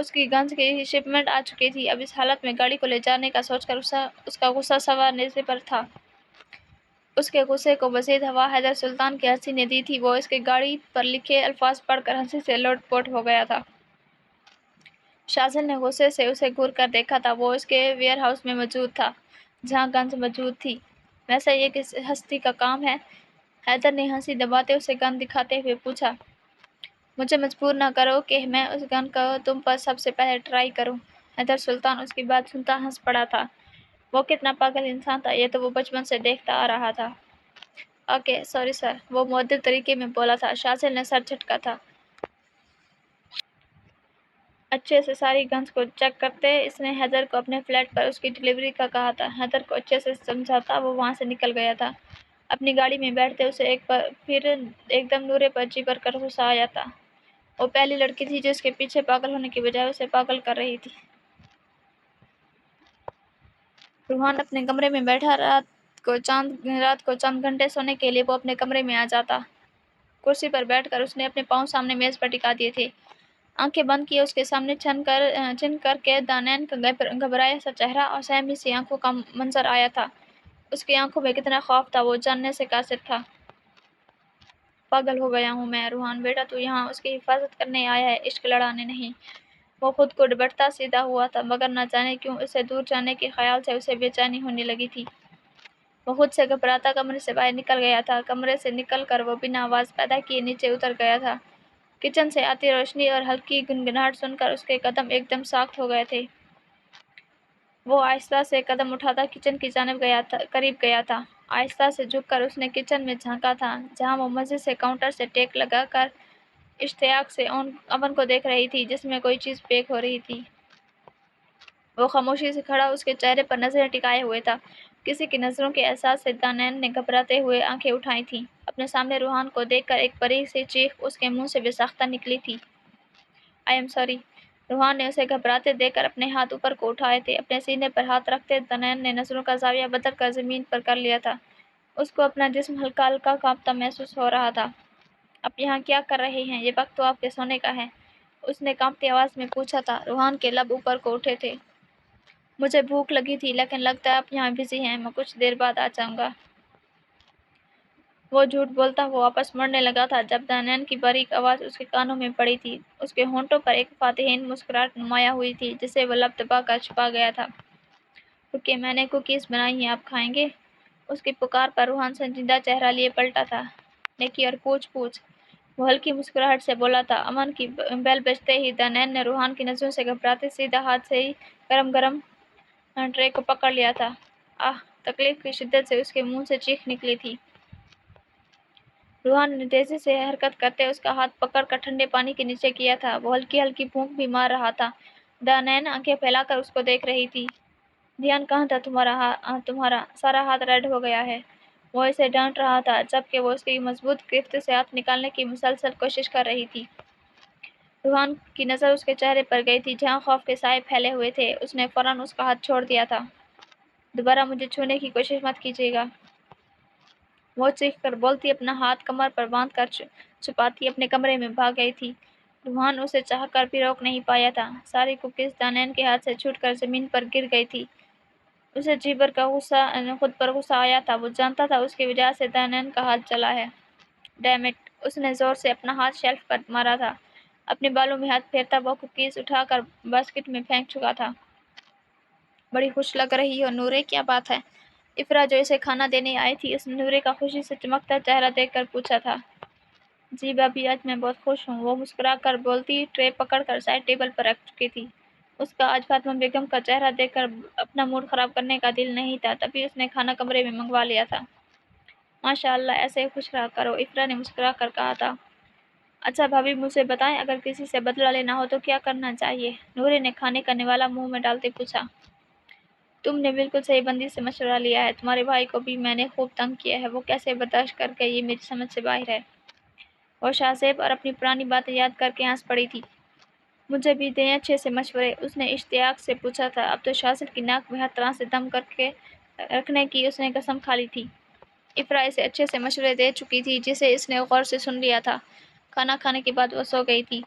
اس کی گنز کی شپمنٹ آ چکی تھی۔ اب اس حالت میں گاڑی کو لے جانے کا سوچ کر اس کا غصہ سوا نیزے پر تھا۔ اس کے غصے کو مزید ہوا حیدر سلطان کی ہنسی نے دی تھی۔ وہ اس کی گاڑی پر لکھے الفاظ پڑھ کر ہنسی سے لوٹ پوٹ ہو گیا تھا۔ شاذل نے غصے سے اسے گھور کر دیکھا تھا۔ وہ اس کے ویئر ہاؤس میں موجود تھا جہاں گنز موجود تھی۔ ویسا یہ کس ہستی کا کام ہے؟ حیدر نے ہنسی دباتے اسے گن دکھاتے ہوئے پوچھا۔ مجھے مجبور نہ کرو کہ میں اس گن کو تم پر سب سے پہلے ٹرائی کروں۔ حیدر سلطان اس کی بات سنتا ہنس پڑا تھا۔ وہ کتنا پاگل انسان تھا، یہ تو وہ بچپن سے دیکھتا آ رہا تھا۔ اوکے سوری سر، وہ مؤدب طریقے میں بولا تھا۔ شاذل نے سر جھٹکا تھا۔ اچھے سے ساری گنز کو چیک کرتے۔ اس نے حیدر کو اپنے فلیٹ پر اس کی ڈلیوری کا کہا تھا۔ حیدر کو اچھے سے سمجھاتا وہ وہاں سے نکل گیا تھا۔ اپنی گاڑی میں بیٹھتے اسے ایک بار پھر ایک دم نورے پر جی بھر کر غصہ آیا تھا۔ وہ پہلی لڑکی تھی جو اس کے پیچھے پاگل ہونے کی بجائے اسے پاگل کر رہی تھی۔ روحان اپنے کمرے میں بیٹھا رات کو چند گھنٹے سونے کے لیے وہ اپنے کمرے میں آ جاتا۔ کرسی پر بیٹھ کر اس نے اپنے پاؤں سامنے میز پر ٹکا دیے تھے۔ آنکھیں بند کیے اس کے سامنے چن کر کے دانین کا گھبرایا سا چہرہ اور سہمی سی آنکھوں کا منظر آیا تھا۔ اس کی آنکھوں میں کتنا خوف تھا وہ جاننے سے قاصر تھا۔ پاگل ہو گیا ہوں میں، روحان بیٹا تو یہاں اس کی حفاظت کرنے آیا ہے، عشق لڑانے نہیں۔ وہ خود کو ڈبٹتا سیدھا ہوا تھا مگر نہ جانے کیوں اسے دور جانے کے خیال سے اسے بے چینی ہونے لگی تھی۔ وہ خود سے گھبراتا کمرے سے باہر نکل گیا تھا۔ کمرے سے نکل کر وہ بنا آواز پیدا کیے نیچے اتر گیا تھا۔ کچن سے آتی روشنی اور ہلکی گنگناہٹ سن کر اس کے قدم ایک دم ساخت ہو گئے تھے۔ وہ آہستہ سے قدم اٹھاتا کچن کی جانب قریب گیا تھا۔ آہستہ سے جھک کر اس نے کچن میں جھانکا تھا جہاں وہ مزے سے کاؤنٹر سے ٹیک لگا کر اشتیاق سے اوون کو دیکھ رہی تھی جس میں کوئی چیز بیک ہو رہی تھی۔ وہ خاموشی سے کھڑا اس کے چہرے پر نظریں ٹکائے ہوئے تھا۔ کسی کی نظروں کے احساس سے دانین نے گھبراتے ہوئے آنکھیں اٹھائی تھیں۔ اپنے سامنے روحان کو دیکھ کر ایک بڑی سی چیخ اس کے منہ سے بے ساختہ نکلی تھی۔ I am sorry. روحان نے اسے گھبراتے دیکھ کر اپنے ہاتھ اوپر کو اٹھائے تھے۔ اپنے سینے پر ہاتھ رکھتے دانین نے نظروں کا زاویہ بدل کر زمین پر کر لیا تھا۔ اس کو اپنا جسم ہلکا ہلکا کانپتا محسوس ہو رہا تھا۔ آپ یہاں کیا کر رہے ہیں؟ یہ وقت تو آپ کے سونے کا ہے، اس نے کانپتی آواز میں پوچھا تھا۔ روحان کے لب اوپر کو اٹھے تھے۔ مجھے بھوک لگی تھی لیکن لگتا ہے آپ یہاں بزی ہیں، میں کچھ دیر بعد آ جاؤں گا۔ وہ جھوٹ بولتا ہوا واپس مڑنے لگا تھا جب دانین کی باریک آواز اس کے کانوں میں پڑی تھی۔ اس کے ہونٹوں پر ایک فاتحین مسکراہٹ نمایاں ہوئی تھی جسے وہ لب دبا کر چھپا گیا تھا۔ رکیے میں نے کوکیز بنائی ہیں، آپ کھائیں گے؟ اس کی پکار پر روحان سنجیدہ چہرہ لیے پلٹا تھا۔ نیکی اور پوچھ۔ وہ ہلکی مسکراہٹ سے بولا تھا۔ اوون کی بیل بجتے ہی دانین نے روحان کی نظروں سے گھبراتے سیدھا ہاتھ سے ہی گرم ٹرے کو پکڑ لیا تھا۔ آہ! تکلیف کی شدت سے اس کے منہ سے چیخ نکلی تھی۔ روحان نے تیزی سے حرکت کرتے اس کا ہاتھ پکڑ کر ٹھنڈے پانی کے نیچے کیا تھا۔ وہ ہلکی ہلکی پھونک بھی مار رہا تھا۔ دانین آنکھیں پھیلا کر اس کو دیکھ رہی تھی۔ دھیان کہاں تھا تمہارا؟ سارا ہاتھ ریڈ ہو گیا ہے۔ وہ اسے ڈانٹ رہا تھا جبکہ وہ اس کی مضبوط گرفت سے ہاتھ نکالنے کی مسلسل کوشش کر رہی تھی۔ روحان کی نظر اس کے چہرے پر گئی تھی جہاں خوف کے سائے پھیلے ہوئے تھے۔ اس نے فوراً اس کا ہاتھ چھوڑ دیا تھا۔ دوبارہ مجھے چھونے کی کوشش مت کیجیے گا، وہ چیخ کر بولتی اپنا ہاتھ کمر پر باندھ کر چھپاتی اپنے کمرے میں بھاگ گئی تھی۔ روحان اسے چاہ کر بھی روک نہیں پایا تھا۔ ساری کوکیز دانین کے ہاتھ سے چھوٹ کر زمین پر گر گئی تھی۔ اسے جی بھر کا خود پر غصہ آیا تھا۔ وہ جانتا تھا اس کی وجہ سے دانین کا ہاتھ جلا ہے۔ Dam it! اس نے زور سے اپنا ہاتھ شیلف پر مارا تھا۔ اپنے بالوں میں ہاتھ پھیرتا وہ کوکیز اٹھا کر باسکٹ میں پھینک چکا تھا۔ بڑی خوش لگ رہی ہو نورے، کیا بات ہے؟ افرا جو اسے کھانا دینے آئی تھی اس نے نورے کا خوشی سے چمکتا چہرہ دیکھ کر پوچھا تھا۔ جی بھابھی آج میں بہت خوش ہوں، وہ مسکرا کر بولتی ٹرے پکڑ کر سائڈ ٹیبل پر رکھ چکی تھی۔ اس کا آج فاطمہ بیگم کا چہرہ دیکھ کر اپنا موڈ خراب کرنے کا دل نہیں تھا تبھی اس نے کھانا کمرے میں منگوا لیا تھا۔ ماشاء اللہ ایسے ہی خوش رہا کرو، افرا نے مسکرا کر کہا تھا۔ اچھا بھابھی مجھے بتائیں اگر کسی سے بدلہ لینا ہو تو کیا کرنا چاہیے؟ نورے نے کھانے کا نوالا منہ میں ڈالتے پوچھا۔ تم نے بالکل صحیح بندی سے مشورہ لیا ہے، تمہارے بھائی کو بھی میں نے خوب تنگ کیا ہے، وہ کیسے برداشت کر کے یہ میری سمجھ سے باہر ہے۔ وہ شاہ زیب اور اپنی پرانی باتیں یاد کر کے ہنس پڑی تھی۔ مجھے بھی دیں اچھے سے مشورے، اس نے اشتیاق سے پوچھا تھا۔ اب تو شاذل کی ناک میں ہر طرح سے دم کر کے رکھنے کی اس نے قسم کھا لی تھی۔ افرا اسے اچھے سے مشورے دے چکی تھی جسے اس نے غور سے سن لیا تھا۔ کھانا کھانے کے بعد وہ سو گئی تھی۔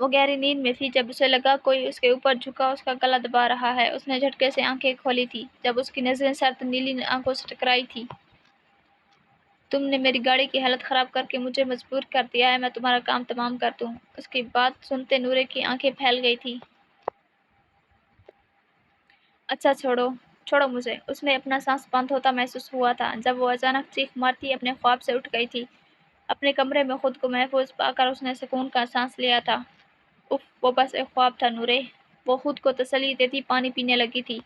وہ گہری نیند میں تھی جب اسے لگا کوئی اس کے اوپر جھکا اس کا گلا دبا رہا ہے۔ اس نے جھٹکے سے آنکھیں کھولی تھی جب اس کی نظریں سرد نیلی آنکھوں سے ٹکرائی تھی۔ تم نے میری گاڑی کی حالت خراب کر کے مجھے مجبور کر دیا ہے میں تمہارا کام تمام کر دوں۔ اس کی بات سنتے نورے کی آنکھیں پھیل گئی تھی۔ اچھا چھوڑو مجھے۔ اس میں اپنا سانس بند ہوتا محسوس ہوا تھا جب وہ اچانک چیخ مارتی اپنے خواب سے اٹھ گئی تھی۔ اپنے کمرے میں خود کو محفوظ پا کر اس نے سکون کا سانس لیا تھا۔ اف، وہ بس ایک خواب تھا نورے۔ وہ خود کو تسلی دیتی پانی پینے لگی تھی۔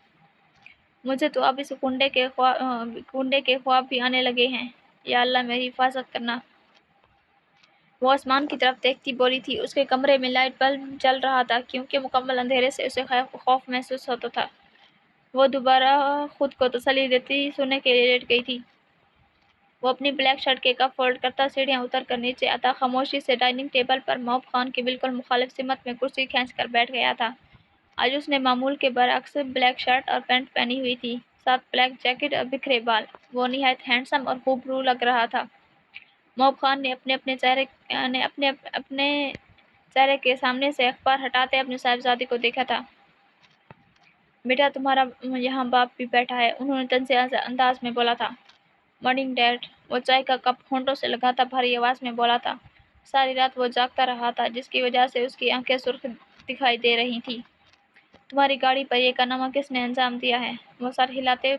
مجھے تو اب اس کنڈے کے خواب بھی آنے لگے ہیں۔ یا اللہ میری حفاظت کرنا۔ وہ آسمان کی طرف دیکھتی بولی تھی۔ اس کے کمرے میں لائٹ بلب جل رہا تھا کیونکہ مکمل اندھیرے سے اسے خوف محسوس ہوتا تھا۔ وہ دوبارہ خود کو تسلی دیتی سونے کے لیے لیٹ گئی تھی۔ وہ اپنی بلیک شرٹ کے کف فولڈ کرتا سیڑھیاں اتر کر نیچے آتا خاموشی سے ڈائننگ ٹیبل پر محب خان کی بالکل مخالف سمت میں کرسی کھینچ کر بیٹھ گیا تھا۔ آج اس نے معمول کے برعکس بلیک شرٹ اور پینٹ پہنی ہوئی تھی، ساتھ بلیک جیکٹ اور بکھرے بال۔ وہ نہایت ہینڈسم اور خوبرو لگ رہا تھا۔ محب خان نے اپنے چہرے کے سامنے سے اخبار ہٹاتے اپنے صاحبزادے کو دیکھا تھا۔ بیٹا تمہارا یہاں باپ بھی بیٹھا ہے، انہوں نے طنزیہ انداز میں بولا تھا۔ مارننگ ڈیڈ، وہ چائے کا کپ ہونٹوں سے لگاتا بھاری آواز میں بولا تھا۔ ساری رات وہ جاگتا رہا تھا جس کی وجہ سے اس کی آنکھیں سرخ دکھائی دے رہی تھیں۔ تمہاری گاڑی پر یہ کارنامہ کس نے انجام دیا ہے؟ وہ سر ہلاتے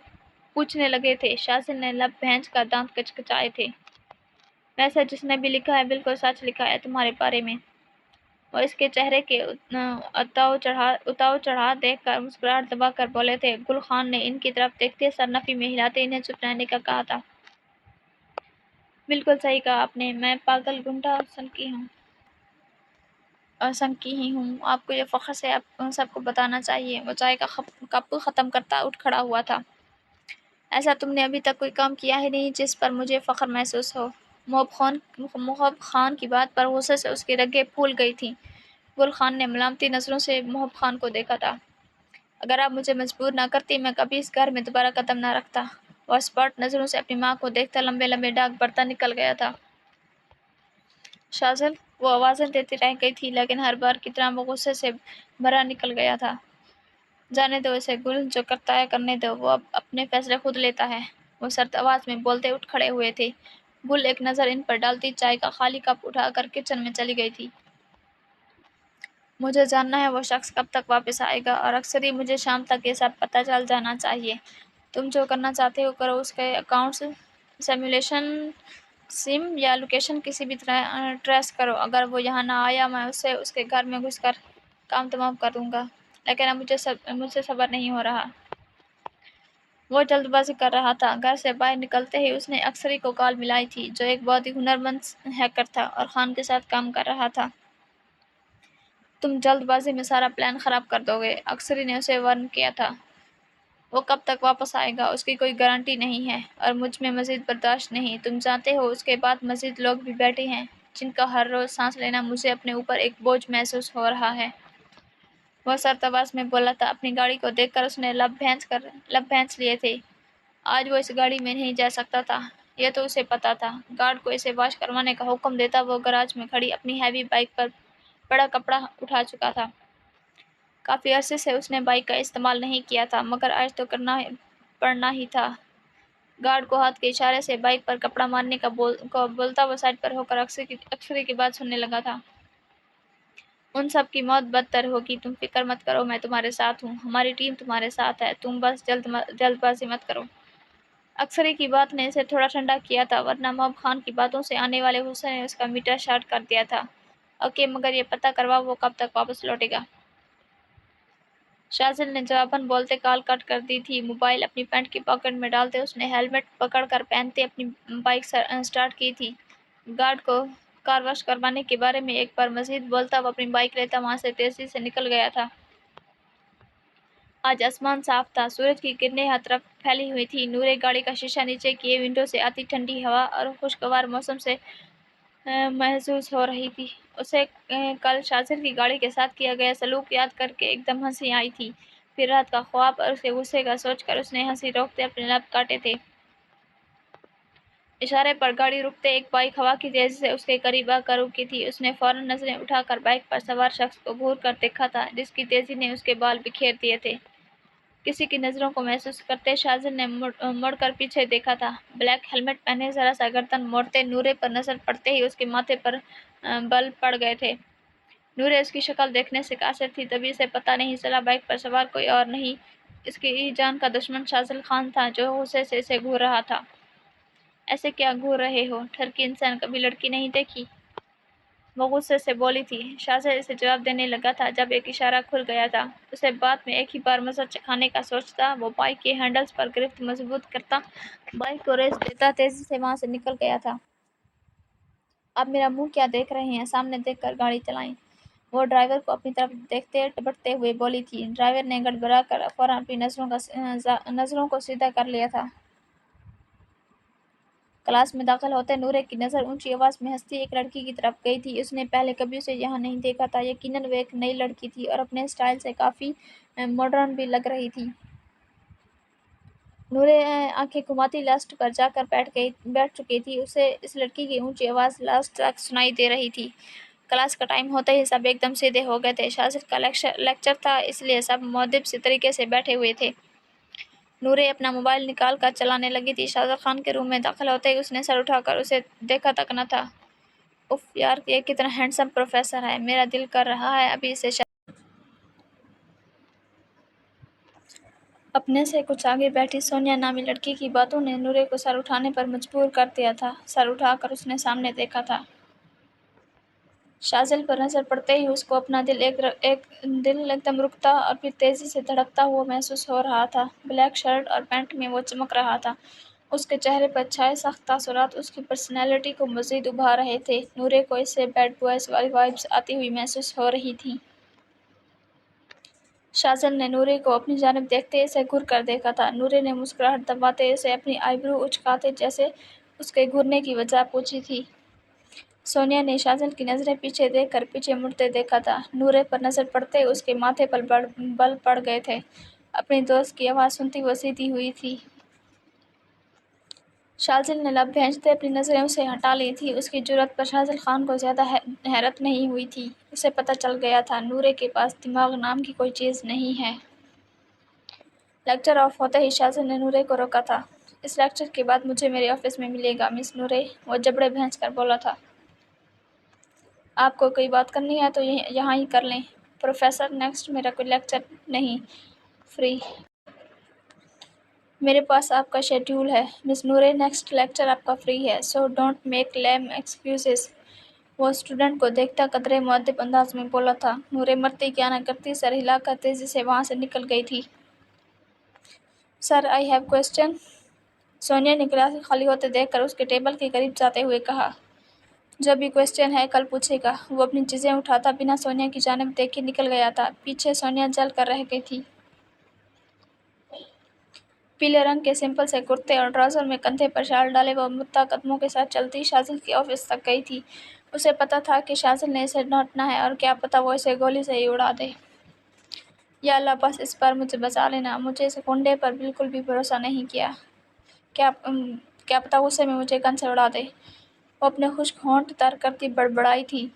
پوچھنے لگے تھے۔ شاذل نے لب بھینچ کر دانت کچکچائے تھے۔ ویسے جس نے بھی لکھا ہے بالکل سچ لکھا ہے تمہارے بارے میں۔ وہ اس کے چہرے کے اتاؤ چڑھا دیکھ کر مسکراہٹ دبا کر بولے تھے۔ گل خان نے ان کی طرف دیکھتے سر نفی میں ہلاتے انہیں چپ رہنے کا کہا تھا۔ بالکل صحیح کہا آپ نے، میں پاگل گنڈا سنکی ہی ہوں۔ آپ کو یہ فخر سے سب کو بتانا چاہیے۔ وہ چائے کا کپ ختم کرتا اٹھ کھڑا ہوا تھا۔ ایسا تم نے ابھی تک کوئی کام کیا ہی نہیں جس پر مجھے فخر محسوس ہو۔ محب خان کی بات پر غصے سے اس کی رگیں پھول گئی تھیں۔ گل خان نے ملامتی نظروں سے محب خان کو دیکھا تھا۔ اگر آپ مجھے مجبور نہ کرتی میں کبھی اس گھر میں دوبارہ قدم نہ رکھتا۔ وہ اسپاٹ نظروں سے اپنی ماں کو دیکھتا لمبے لمبے ڈاک بھرتا نکل گیا تھا۔ شاذل، وہ آوازیں دیتی رہ گئی تھی لیکن ہر بار کی طرح وہ غصے سے بھرا نکل گیا تھا۔ جانے دو اسے گل، جو کرتا ہے کرنے دو، وہ اب اپنے فیصلے خود لیتا ہے۔ وہ سرد آواز میں بولتے اٹھ کھڑے ہوئے تھے۔ گل ایک نظر ان پر ڈالتی چائے کا خالی کپ اٹھا کر کچن میں چلی گئی تھی۔ مجھے جاننا ہے وہ شخص کب تک واپس آئے گا اور اکثر ہی مجھے شام تک یہ سب پتہ چل جانا چاہیے۔ تم جو کرنا چاہتے ہو کرو، اس کے اکاؤنٹس سیمولیشن سم یا لوکیشن کسی بھی طرح ٹریس کرو۔ اگر وہ یہاں نہ آیا میں اسے اس کے گھر میں گھس کر کام تمام کر دوں گا، لیکن اب مجھ سے صبر نہیں ہو رہا۔ وہ جلد بازی کر رہا تھا۔ گھر سے باہر نکلتے ہی اس نے اکثری کو کال ملائی تھی جو ایک بہت ہی ہنرمند ہیکر تھا اور خان کے ساتھ کام کر رہا تھا۔ تم جلد بازی میں سارا پلان خراب کر دو گے، اکثری نے اسے وارن کیا تھا۔ وہ کب تک واپس آئے گا اس کی کوئی گارنٹی نہیں ہے اور مجھ میں مزید برداشت نہیں۔ تم جانتے ہو اس کے بعد مزید لوگ بھی بیٹھے ہیں جن کا ہر روز سانس لینا مجھے اپنے اوپر ایک بوجھ محسوس ہو رہا ہے۔ وہ سرد آواز میں بولا تھا۔ اپنی گاڑی کو دیکھ کر اس نے لب بھینچ لیے تھے۔ آج وہ اس گاڑی میں نہیں جا سکتا تھا، یہ تو اسے پتا تھا۔ گارڈ کو اسے واش کروانے کا حکم دیتا وہ گراج میں کھڑی اپنی ہیوی بائک پر بڑا کپڑا اٹھا چکا تھا۔ کافی عرصے سے اس نے بائک کا استعمال نہیں کیا تھا مگر آج تو کرنا پڑنا ہی تھا۔ گارڈ کو ہاتھ کے اشارے سے بائک پر کپڑا مارنے کا بولتا وہ سائڈ پر ہو کر اکثری کی بات سننے لگا تھا۔ ان سب کی موت بدتر ہوگی، تم فکر مت کرو، میں تمہارے ساتھ ہوں، ہماری ٹیم تمہارے ساتھ ہے، تم بس جلد بازی مت کرو۔ اکثری کی بات نے اسے تھوڑا ٹھنڈا کیا تھا ورنہ محب خان کی باتوں سے آنے والے غصے نے اس کا میٹر شارٹ کر دیا تھا۔ اوکے، مگر یہ پتہ کرواؤ وہ کب تک واپس لوٹے گا۔ شاذل نے جواباً بولتے کال کٹ کر دی تھی۔ موبائل اپنی پینٹ کی پاکٹ میں ڈالتے اس نے ہیلمٹ پکڑ کر پہنتے اپنی بائک سٹارٹ کی تھی۔ گارڈ کو کار واش کروانے کے بارے میں ایک بار مزید بولتا وہ اپنی بائک لیتا وہاں سے تیزی سے نکل گیا تھا۔ آج آسمان صاف تھا، سورج کی کرنیں ہر طرف پھیلی ہوئی تھیں۔ نورے گاڑی کا شیشہ نیچے کیے ونڈو سے آتی ٹھنڈی ہوا اور خوشگوار موسم سے محظوظ ہو رہی تھی۔ اسے کل شاذل کی گاڑی کے ساتھ کیا گیا سلوک یاد کر کے ایک دم ہنسی آئی تھی۔ پھر رات کا خواب اور اس کے غصے کا سوچ کر اس نے ہنسی روکتے اپنے لب کاٹے تھے۔ اشارے پر گاڑی رکتے ایک بائک ہوا کی تیزی سے اس کے قریب آ کر رکی تھی۔ اس نے فوراً نظریں اٹھا کر بائک پر سوار شخص کو گھور کر دیکھا تھا جس کی تیزی نے اس کے بال بکھیر دیے تھے۔ کسی کی نظروں کو محسوس کرتے شاذل نے مڑ کر پیچھے دیکھا تھا۔ بلیک ہیلمٹ پہنے ذرا سا گردن موڑتے نورے پر نظر پڑتے ہی اس کے ماتھے پر بل پڑ گئے تھے۔ نورے اس کی شکل دیکھنے سے قاصر تھی، تبھی اسے پتہ نہیں چلا بائک پر سوار کوئی اور نہیں، اس کی جان کا دشمن شاذل خان تھا جو غصے سے اسے گھور رہا تھا۔ ایسے کیا گھور رہے ہو؟ ٹھرکی انسان کبھی لڑکی نہیں دیکھی؟ وہ غصے سے بولی تھی۔ شاذل اسے جواب دینے لگا تھا جب ایک اشارہ کھل گیا تھا۔ اسے بعد میں ایک ہی بار مزہ چکھانے کا سوچتا، وہ بائک کے ہینڈلز پر گرفت مضبوط کرتا، بائک کو ریس دیتا تیزی سے وہاں سے نکل گیا تھا۔ آپ میرا منہ کیا دیکھ رہے ہیں؟ سامنے دیکھ کر گاڑی چلائیں۔ وہ ڈرائیور کو اپنی طرف دیکھتے ٹپکتے ہوئے بولی تھی۔ ڈرائیور نے گڑبڑا کر فوراً اپنی نظروں کو سیدھا کر لیا تھا۔ کلاس میں داخل ہوتے نورے کی نظر اونچی آواز میں ہنستی ایک لڑکی کی طرف گئی تھی۔ اس نے پہلے کبھی اسے یہاں نہیں دیکھا تھا۔ یقیناً وہ ایک نئی لڑکی تھی اور اپنے اسٹائل سے کافی ماڈرن بھی لگ رہی تھی۔ نورے آنکھیں گھماتی لاسٹ پر جا کر بیٹھ چکی تھی۔ اسے اس لڑکی کی اونچی آواز لاسٹ تک سنائی دے رہی تھی۔ کلاس کا ٹائم ہوتے ہی سب ایک دم سیدھے ہو گئے تھے۔ شاذل کا لیکچر تھا، اس لیے سب مؤدب سے طریقے سے بیٹھے ہوئے تھے۔ نورے اپنا موبائل نکال کر چلانے لگی تھی۔ شاذل خان کے روم میں داخل ہوتے ہی اس نے سر اٹھا کر اسے دیکھا تک نہ تھا۔ اف یار، یہ کتنا ہینڈسم پروفیسر ہے، میرا دل کر رہا ہے ابھی اسے اپنے سے کچھ آگے بیٹھی سونیا نامی لڑکی کی باتوں نے نورے کو سر اٹھانے پر مجبور کر دیا تھا۔ سر اٹھا کر اس نے سامنے دیکھا تھا۔ شاذل پر نظر پڑتے ہی اس کو اپنا دل ایک دم رکتا اور پھر تیزی سے دھڑکتا ہوا محسوس ہو رہا تھا۔ بلیک شرٹ اور پینٹ میں وہ چمک رہا تھا۔ اس کے چہرے پر چھائے سخت تاثرات اس کی پرسنالٹی کو مزید ابھار رہے تھے۔ نورے کو اس سے بیڈ بوائز والی وائبز آتی ہوئی محسوس ہو رہی تھیں۔ شاذل نے نورے کو اپنی جانب دیکھتے اسے گھور کر دیکھا تھا۔ نورے نے مسکراہٹ دباتے اسے اپنی آئی برو اچکاتے جیسے اس کے گھورنے کی وجہ پوچھی تھی۔ سونیا نے شاذل کی نظریں پیچھے دیکھ کر پیچھے مڑتے دیکھا تھا۔ نورے پر نظر پڑتے اس کے ماتھے پر بل پڑ گئے تھے۔ اپنی دوست کی آواز سنتی وہ سیدھی ہوئی تھی۔ شاذل نے لب بھینچتے اپنی نظریں اسے ہٹا لی تھیں۔ اس کی جرأت پر شاذل خان کو زیادہ حیرت نہیں ہوئی تھی۔ اسے پتہ چل گیا تھا نورے کے پاس دماغ نام کی کوئی چیز نہیں ہے۔ لیکچر آف ہوتے ہی شاذل نے نورے کو روکا تھا۔ اس لیکچر کے بعد مجھے میرے آفس میں ملے گا مس نورے، وہ جبڑے بھینچ کر بولا تھا۔ آپ کو کوئی بات کرنی ہے تو یہاں ہی کر لیں۔ پروفیسر نیکسٹ میرا کوئی لیکچر نہیں، فری۔ میرے پاس آپ کا شیڈیول ہے۔ مس نورے، نیکسٹ لیکچر آپ کا فری ہے، سو ڈونٹ میک لیم ایکسکیوزز۔ وہ اسٹوڈنٹ کو دیکھتا قدرے مؤدب انداز میں بولا تھا۔ نورے مرتی کیا نہ کرتی سر ہلا کر تیزی سے وہاں سے نکل گئی تھی۔ سر آئی ہیو کوسچن۔ سونیا نے کلاس خالی ہوتے دیکھ کر اس کے ٹیبل کے قریب جاتے ہوئے کہا۔ جو بھی کوسچن ہے کل پوچھے گا۔ وہ اپنی چیزیں اٹھاتا بنا سونیا کی جانب دیکھے نکل گیا تھا۔ پیچھے سونیا جل کر رہ گئی تھی۔ پیلے رنگ کے سمپل سے کرتے اور ٹراؤزر میں کندھے پر شال ڈالے وہ مبتدئ قدموں کے ساتھ چلتی شاذل کے آفس تک گئی تھی۔ اسے پتہ تھا کہ شاذل نے اسے ڈانٹنا ہے اور کیا پتہ وہ اسے گولی سے ہی اڑا دے۔ یا اللہ بس اس بار مجھے بچا لینا، مجھے اس کنڈے پر بالکل بھی بھروسہ نہیں کیا۔ کیا پتہ غصے میں مجھے گن سے اڑا دے۔ وہ اپنے خشک ہونٹ تر کرتی بڑبڑائی تھی۔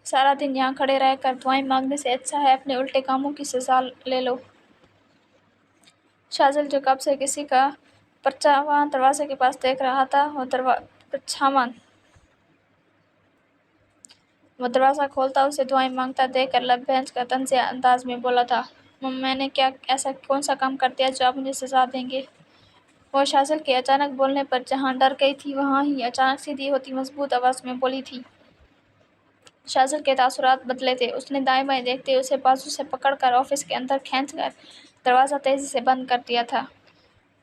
سارا دن یہاں کھڑے رہ کر دعائیں مانگنے سے اچھا ہے اپنے الٹے کاموں کی سزا لے لو۔ شاذل جو کب سے کسی کا پرچھاواں دروازے کے پاس دیکھ رہا تھا، وہ دروازہ کھولتا اسے دعائیں مانگتا دیکھ کر لب بھینچ کر طنزیہ انداز میں بولا تھا۔ میں نے ایسا کون سا کام کر دیا جو آپ مجھے سزا دیں گے؟ وہ شاذل کے اچانک بولنے پر جہاں ڈر گئی تھی وہاں ہی اچانک سیدھی ہوتی مضبوط آواز میں بولی تھی۔ شاذل کے تاثرات بدلے تھے۔ اس نے دائیں بائیں دیکھتے اسے بازو سے پکڑ کر آفس کے اندر کھینچ کر دروازہ تیزی سے بند کر دیا تھا۔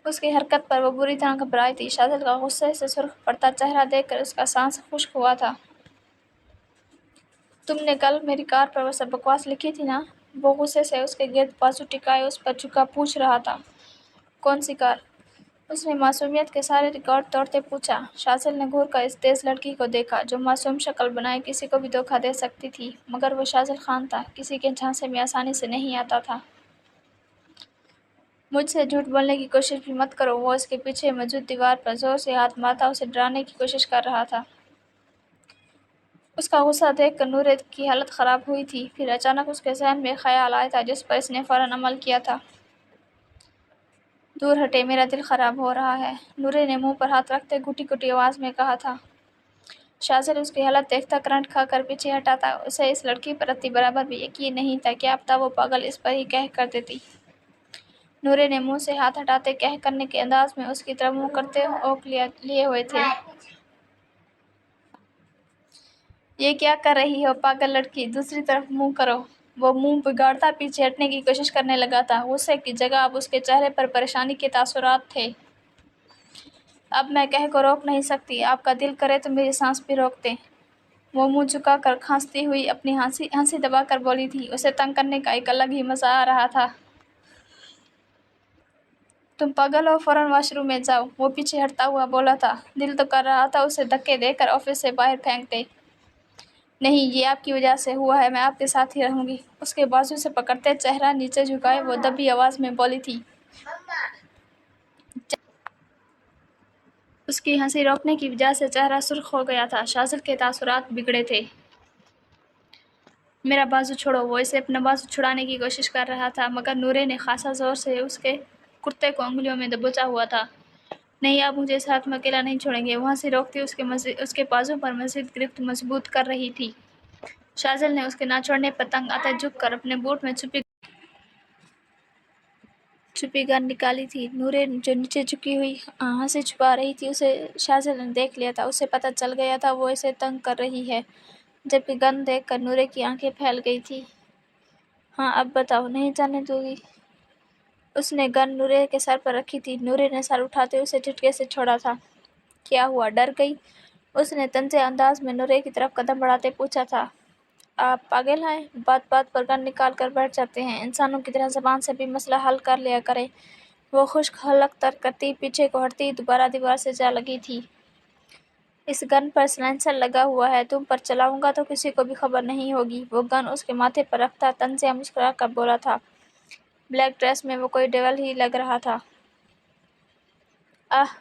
اس کی حرکت پر وہ بری طرح گھبرائی تھی۔ شاذل کا غصے سے سرخ پڑتا چہرہ دیکھ کر اس کا سانس خشک ہوا تھا۔ تم نے کل میری کار پر وہ سب بکواس لکھی تھی نا؟ وہ غصے سے اس کے گرد بازو ٹکائے اس پر جھکا پوچھ رہا تھا۔ کون سی کار؟ اس نے معصومیت کے سارے ریکارڈ توڑتے پوچھا۔ شاذل نے گھور کر اس تیز لڑکی کو دیکھا جو معصوم شکل بنائے کسی کو بھی دھوکہ دے سکتی تھی، مگر وہ شاذل خان تھا، کسی کے جھانسے میں آسانی سے نہیں آتا تھا۔ مجھ سے جھوٹ بولنے کی کوشش بھی مت کرو۔ وہ اس کے پیچھے موجود دیوار پر زور سے ہاتھ مارتا اسے ڈرانے کی کوشش کر رہا تھا۔ اس کا غصہ دیکھ کر نورے کی حالت خراب ہوئی تھی۔ پھر اچانک اس کے ذہن میں خیال آیا تھا جس پر اس نے فوراً عمل کیا تھا۔ دور ہٹے، میرا دل خراب ہو رہا ہے، نورے نے منہ پر ہاتھ رکھتے گھٹی گھٹی آواز میں کہا تھا۔ شاذل اس کی حالت دیکھتا کرنٹ کھا کر پیچھے ہٹا تھا۔ اسے اس لڑکی پر رتی برابر بھی یقین نہیں تھا کہ اب تک وہ پاگل اس پر ہی کہہ کر دیتی۔ نورے نے منہ سے ہاتھ ہٹاتے کہہ کرنے کے انداز میں اس کی طرف منہ کرتے اوک لیے ہوئے تھے۔ یہ کیا کر رہی ہو پاگل لڑکی، دوسری طرف منہ کرو۔ وہ منہ بگاڑتا پیچھے ہٹنے کی کوشش کرنے لگا تھا۔ غصے کی جگہ اب اس کے چہرے پر پریشانی کے تاثرات تھے۔ اب میں کہہ کو روک نہیں سکتی، آپ کا دل کرے تو میری سانس بھی روک دیں۔ وہ منہ جھکا کر کھانستی ہوئی اپنی ہنسی دبا کر بولی تھی۔ اسے تنگ کرنے کا ایک الگ ہی مزہ آ رہا تھا۔ تم پاگل ہو، فوراً واش روم میں جاؤ، وہ پیچھے ہٹتا ہوا بولا تھا۔ دل تو کر رہا تھا اسے دھکے دے کر آفس سے باہر پھینک دے۔ نہیں، یہ آپ کی وجہ سے ہوا ہے، میں آپ کے ساتھ ہی رہوں گی، اس کے بازو سے پکڑتے چہرہ نیچے جھکائے وہ دبی آواز میں بولی تھی۔ اس کی ہنسی روکنے کی وجہ سے چہرہ سرخ ہو گیا تھا۔ شاذل کے تاثرات بگڑے تھے۔ میرا بازو چھوڑو، وہ اسے اپنا بازو چھڑانے کی کوشش کر رہا تھا مگر نورے نے خاصا زور سے اس کے کرتے کو انگلیوں میں دبوچا ہوا تھا۔ نہیں، آپ مجھے اس ہاتھ میں اکیلا نہیں چھوڑیں گے، وہ ہنسی روکتی اس کے بازو پر مزید گرفت مضبوط کر رہی تھی۔ شاذل نے اس کے نہ چھوڑنے پر تنگ آتے جھک کر اپنے بوٹ میں چھپی گن نکالی تھی۔ نورے جو نیچے جھکی ہوئی ہنسی چھپا رہی تھی اسے شاذل نے دیکھ لیا تھا۔ اسے پتہ چل گیا تھا وہ اسے تنگ کر رہی ہے، جبکہ گن دیکھ کر نورے کی آنکھیں پھیل گئی تھیں۔ ہاں اب بتاؤ، نہیں جانے دوں گی؟ اس نے گن نورے کے سر پر رکھی تھی۔ نورے نے سر اٹھاتے اسے جھٹکے سے چھوڑا تھا۔ کیا ہوا، ڈر گئی؟ اس نے طنزیہ انداز میں نورے کی طرف قدم بڑھاتے پوچھا تھا۔ آپ پاگل ہیں، بات بات پر گن نکال کر بیٹھ جاتے ہیں، انسانوں کی طرح زبان سے بھی مسئلہ حل کر لیا کریں۔ وہ خشک حلق کرتی پیچھے کو ہٹتی دوبارہ دیوار سے جا لگی تھی۔ اس گن پر سلنسر لگا ہوا ہے، تم پر چلاؤں گا تو کسی کو بھی خبر نہیں ہوگی۔ وہ گن اس کے ماتھے پر رکھتا طنزیہ مسکرا کر بولا تھا۔ بلیک ڈریس میں وہ کوئی ڈیول ہی لگ رہا تھا۔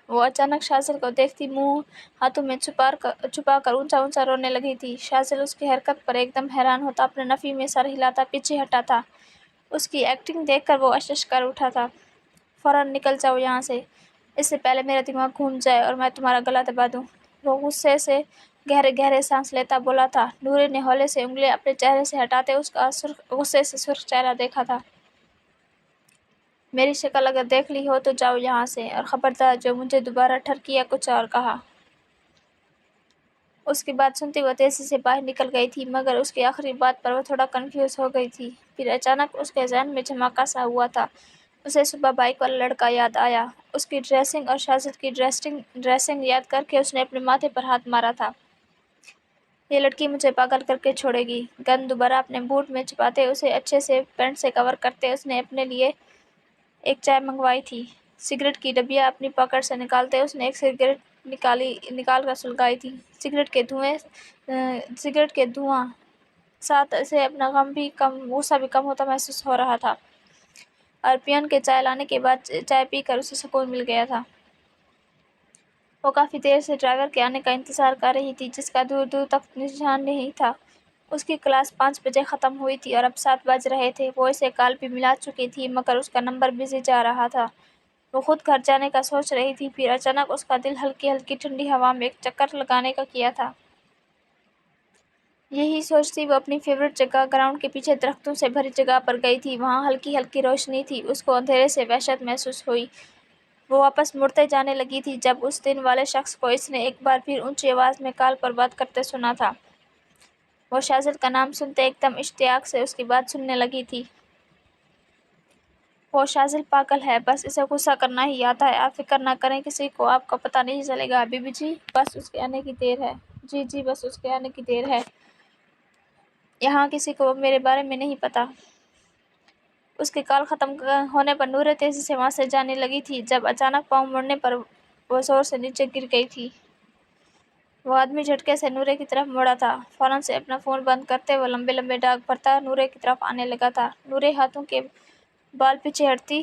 وہ اچانک شاذل کو دیکھتی منہ ہاتھوں میں چھپا کر اونچا اونچا رونے لگی تھی۔ شاذل اس کی حرکت پر ایک دم حیران ہوتا اپنے نفی میں سر ہلاتا پیچھے ہٹا تھا۔ اس کی ایکٹنگ دیکھ کر وہ اشش کر اٹھا تھا۔ فوراً نکل جاؤ یہاں سے، اس سے پہلے میرا دماغ گھوم جائے اور میں تمہارا گلا دبا دوں، وہ غصے سے گہرے گہرے سانس لیتا بولا تھا۔ نورے نے ہولے سے انگلیاں اپنے چہرے سے ہٹاتے اس کا غصے سے سرخ چہرہ دیکھا تھا۔ میری شکل اگر دیکھ لی ہو تو جاؤ یہاں سے، اور خبردار جو مجھے دوبارہ ٹھرکی یا کچھ اور کہا۔ اس کی بات سنتے وہ تیزی سے باہر نکل گئی تھی مگر اس کی آخری بات پر وہ تھوڑا کنفیوز ہو گئی تھی۔ پھر اچانک اس کے ذہن میں دھماکہ سا ہوا تھا۔ اسے صبح بائیک والا لڑکا یاد آیا، اس کی ڈریسنگ اور شاذل کی ڈریسنگ یاد کر کے اس نے اپنے ماتھے پر ہاتھ مارا تھا۔ یہ لڑکی مجھے پاگل کر کے چھوڑے گی۔ گن دوبارہ اپنے بوٹ میں چھپاتے اسے اچھے سے پینٹ سے کور کرتے اس نے اپنے لیے ایک چائے منگوائی تھی۔ سگریٹ کی ڈبیا اپنی پاکٹ سے نکالتے اس نے ایک سگریٹ نکال کر سلگائی تھی۔ سگریٹ کے دھواں ساتھ اسے اپنا غصہ بھی کم ہوتا محسوس ہو رہا تھا، اور پیون کے چائے لانے کے بعد چائے پی کر اسے سکون مل گیا تھا۔ وہ کافی دیر سے ڈرائیور کے آنے کا انتظار کر رہی تھی جس کا دور دور تک نشان نہیں تھا۔ اس کی کلاس 5 بجے ختم ہوئی تھی اور اب 7 بج رہے تھے۔ وہ اسے کال بھی ملا چکی تھی مگر اس کا نمبر بزی جا رہا تھا۔ وہ خود گھر جانے کا سوچ رہی تھی، پھر اچانک اس کا دل ہلکی ہلکی ٹھنڈی ہوا میں ایک چکر لگانے کا کیا تھا۔ یہی سوچتی وہ اپنی فیورٹ جگہ گراؤنڈ کے پیچھے درختوں سے بھری جگہ پر گئی تھی۔ وہاں ہلکی ہلکی روشنی تھی۔ اس کو اندھیرے سے وحشت محسوس ہوئی۔ وہ واپس مڑتے جانے لگی تھی جب اس دن والے شخص کو اس نے ایک بار پھر اونچی آواز میں کال پر بات کرتے سنا تھا۔ وہ شاذل کا نام سنتے ایک دم اشتیاق سے اس کی بات سننے لگی تھی۔ وہ شاذل پاگل ہے، بس اسے غصہ کرنا ہی آتا ہے، آپ فکر نہ کریں، کسی کو آپ کا پتہ نہیں چلے گا بی بی جی، بس اس کے آنے کی دیر ہے۔ جی بس اس کے آنے کی دیر ہے، یہاں کسی کو میرے بارے میں نہیں پتہ۔ اس کی کال ختم ہونے پر نورے تیزی سے وہاں سے جانے لگی تھی جب اچانک پاؤں مڑنے پر وہ زور سے نیچے گر گئی تھی۔ وہ آدمی جھٹکے سے نورے کی طرف مڑا تھا۔ فوراً سے اپنا فون بند کرتے وہ لمبے لمبے ڈاگ بھرتا نورے کی طرف آنے لگا تھا۔ نورے ہاتھوں کے بال پیچھے ہٹتی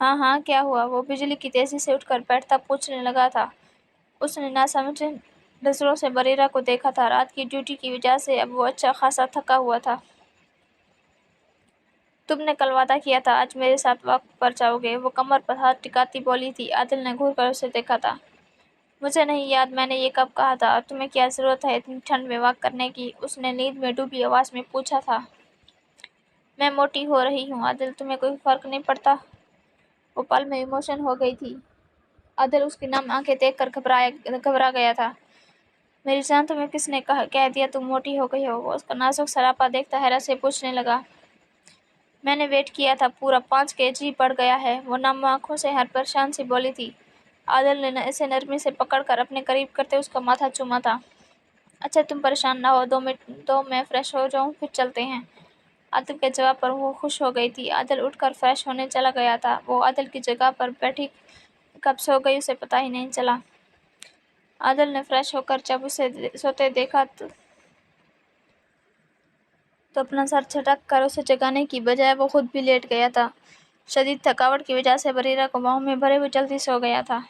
ہاں ہاں کیا ہوا؟ وہ بجلی کی تیزی سے اٹھ کر بیٹھتا پوچھنے لگا تھا۔ اس نے ناسمجھ نظروں سے بریرہ کو دیکھا تھا۔ رات کی ڈیوٹی کی وجہ سے اب وہ اچھا خاصا تھکا ہوا تھا۔ تم نے کل وعدہ کیا تھا آج میرے ساتھ واک پر جاؤ گے، وہ کمر پر ہاتھ ٹکاتی بولی تھی۔ عادل نے گھور کر اسے دیکھا تھا۔ مجھے نہیں یاد میں نے یہ کب کہا تھا، اور تمہیں کیا ضرورت ہے اتنی ٹھنڈ میں واک کرنے کی؟ اس نے نیند میں ڈوبی آواز میں پوچھا تھا۔ میں موٹی ہو رہی ہوں عادل، تمہیں کوئی فرق نہیں پڑتا؟ وہ پل میں ایموشن ہو گئی تھی۔ عادل اس کی نم آنکھیں دیکھ کر گھبرا گیا تھا۔ میری جان تمہیں کس نے کہہ دیا تم موٹی ہو گئی ہو؟ وہ اس کا نازک سراپا دیکھتا حیرت سے پوچھنے لگا۔ میں نے ویٹ کیا تھا، پورا 5 kg بڑھ گیا ہے، وہ نم آنکھوں سے ہر پریشان سی بولی تھی۔ عادل نے اسے نرمی سے پکڑ کر اپنے قریب کرتے اس کا ماتھا چوما تھا۔ اچھا تم پریشان نہ ہو، 2 منٹ دو میں فریش ہو جاؤں پھر چلتے ہیں۔ عادل کے جواب پر وہ خوش ہو گئی تھی۔ عادل اٹھ کر فریش ہونے چلا گیا تھا۔ وہ عادل کی جگہ پر بیٹھی کب سو گئی اسے پتہ ہی نہیں چلا۔ عادل نے فریش ہو کر جب اسے سوتے دیکھا تو اپنا سر جھٹک کر اسے جگانے کی بجائے وہ خود بھی لیٹ گیا تھا۔ شدید تھکاوٹ کی وجہ سے بریرہ کو باہوں میں بھرے ہوئے جلدی سو گیا تھا۔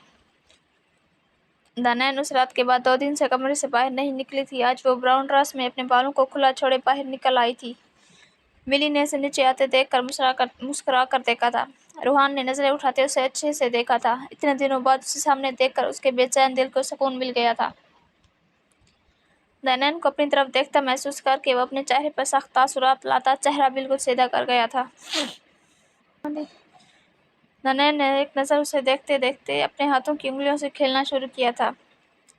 دانائن اس رات کے بعد 2 دن سے کمرے سے باہر نہیں نکلی تھی۔ آج وہ براؤن ڈریس میں اپنے بالوں کو کھلا چھوڑے باہر نکل آئی تھی۔ ملی نے اسے نیچے آتے دیکھ کر مسکرا کر دیکھا تھا۔ روحان نے نظریں اٹھاتے اسے اچھے سے دیکھا تھا۔ اتنے دنوں بعد اسے سامنے دیکھ کر اس کے بے چین دل کو سکون مل گیا تھا۔ دانائن کو اپنی طرف دیکھتا محسوس کر کے وہ اپنے چہرے پر سخت تاثرات لاتا چہرہ بالکل سیدھا کر گیا تھا۔ دانائن نے ایک نظر اسے دیکھتے دیکھتے اپنے ہاتھوں کی انگلیوں سے کھیلنا شروع کیا تھا۔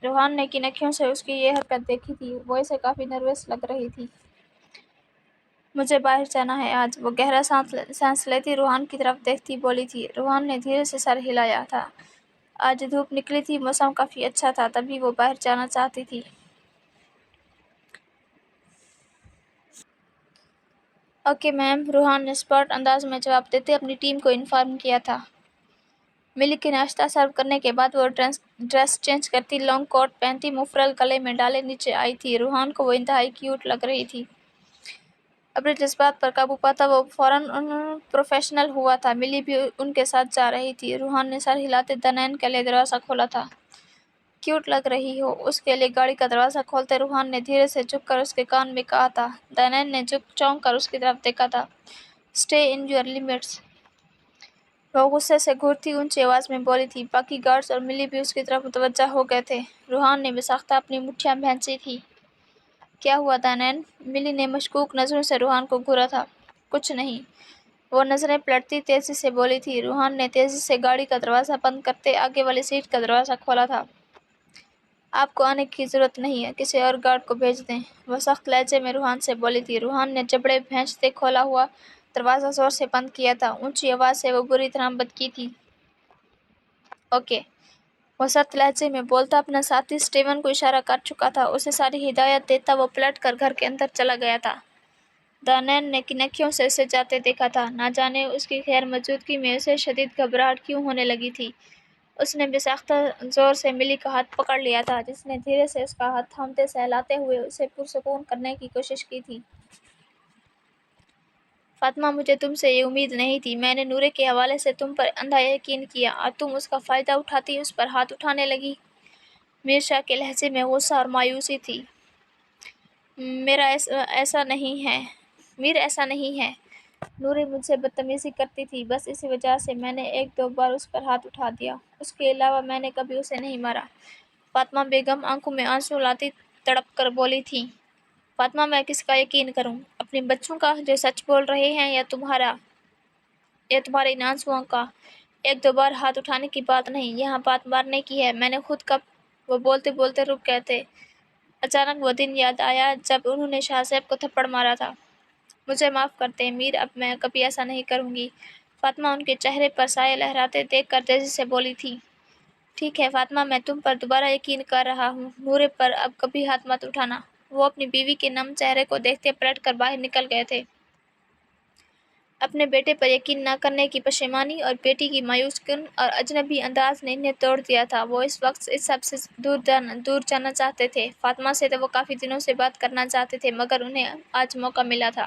روحان نے کن اکھیوں سے اس کی یہ حرکت دیکھی تھی، وہ اسے کافی نروس لگ رہی تھی۔ مجھے باہر جانا ہے آج، وہ گہرا سانس لیتی روحان کی طرف دیکھتی بولی تھی۔ روحان نے دھیرے سے سر ہلایا تھا۔ آج دھوپ نکلی تھی، موسم کافی اچھا تھا، تبھی وہ باہر جانا چاہتی تھی۔ اوکے میم، روحان نے اسپورٹ انداز میں جواب دیتے اپنی ٹیم کو انفارم کیا تھا۔ ملی کے ناشتہ سرو کرنے کے بعد وہ ڈریس چینج کرتی، لانگ کوٹ پہنتی، مفرل گلے میں ڈالے نیچے آئی تھی۔ روحان کو وہ انتہائی کیوٹ لگ رہی تھی۔ اپنے جذبات پر قابو پاتا وہ فوراً پروفیشنل ہوا تھا۔ ملی بھی ان کے ساتھ جا رہی تھی۔ روحان نے سر ہلاتے دانائن کے لیے دروازہ کھولا تھا۔ کیوٹ لگ رہی ہو، اس کے لیے گاڑی کا دروازہ کھولتے روحان نے دھیرے سے جھک کر اس کے کان میں کہا تھا۔ دانائن نے چونک کر اس کی طرف دیکھا تھا۔ اسٹے ان یور لمٹس، وہ غصے سے گھورتی اونچی آواز میں بولی تھی۔ باقی گارڈز اور ملی بھی اس کی طرف متوجہ ہو گئے تھے۔ روحان نے بساختہ اپنی مٹھیاں بھینچی تھی۔ کیا ہوا دانائن؟ ملی نے مشکوک نظروں سے روحان کو گھورا تھا۔ کچھ نہیں، وہ نظریں پلٹتی تیزی سے بولی تھی۔ روحان نے تیزی سے گاڑی کا دروازہ بند کرتے آگے والی سیٹ کا دروازہ کھولا تھا۔ آپ کو آنے کی ضرورت نہیں ہے، کسی اور گارڈ کو بھیج دیں، وہ سخت لہجے میں روحان سے بولی تھی۔ روحان نے جبڑے بھینچتے کھولا ہوا دروازہ زور سے بند کیا تھا۔ اونچی آواز سے وہ بری طرح بدکی تھی۔ اوکے، وہ سخت لہجے میں بولتا اپنا ساتھی اسٹیون کو اشارہ کر چکا تھا۔ اسے ساری ہدایت دیتا وہ پلٹ کر گھر کے اندر چلا گیا تھا۔ دانائن نے کن اکھیوں سے اسے جاتے دیکھا تھا۔ نہ جانے اس کی غیر موجودگی میں اسے شدید گھبراہٹ کیوں ہونے لگی تھی۔ اس نے بساختہ زور سے ملی کا ہاتھ پکڑ لیا تھا، جس نے دھیرے سے اس کا ہاتھ تھامتے سہلاتے ہوئے اسے پرسکون کرنے کی کوشش کی تھی۔ فاطمہ، مجھے تم سے یہ امید نہیں تھی۔ میں نے نورے کے حوالے سے تم پر اندھا یقین کیا اور تم اس کا فائدہ اٹھاتی اس پر ہاتھ اٹھانے لگی۔ میر شاہ کے لہجے میں غصہ اور مایوسی تھی۔ میر ایسا نہیں ہے۔ نورے مجھ سے بدتمیزی کرتی تھی، بس اسی وجہ سے میں نے 1-2 بار اس پر ہاتھ اٹھا دیا، اس کے علاوہ میں نے کبھی اسے نہیں مارا۔ فاطمہ بیگم آنکھوں میں آنسو لاتی تڑپ کر بولی تھی۔ فاطمہ، میں کس کا یقین کروں؟ اپنے بچوں کا جو سچ بول رہے ہیں، یا تمہارے ان آنسوؤں کا؟ 1-2 بار ہاتھ اٹھانے کی بات نہیں، یہاں بات مارنے کی ہے۔ میں نے خود کب؟ وہ بولتے بولتے رک گئے تھے۔ اچانک وہ دن یاد آیا جب انہوں نے شاہ زیب کو تھپڑ مارا تھا۔ مجھے معاف کر دیں میر، اب میں کبھی ایسا نہیں کروں گی۔ فاطمہ ان کے چہرے پر سایہ لہراتے دیکھ کر تیزی سے بولی تھی۔ ٹھیک ہے فاطمہ، میں تم پر دوبارہ یقین کر رہا ہوں۔ نورے پر اب کبھی ہاتھ مت اٹھانا۔ وہ اپنی بیوی کے نم چہرے کو دیکھتے پلٹ کر باہر نکل گئے تھے۔ اپنے بیٹے پر یقین نہ کرنے کی پشیمانی اور بیٹی کی مایوس کن اور اجنبی انداز نے انہیں توڑ دیا تھا۔ وہ اس وقت اس سب سے دور جانا چاہتے تھے۔ فاطمہ سے تو وہ کافی دنوں سے بات کرنا چاہتے تھے، مگر انہیں آج موقع ملا تھا۔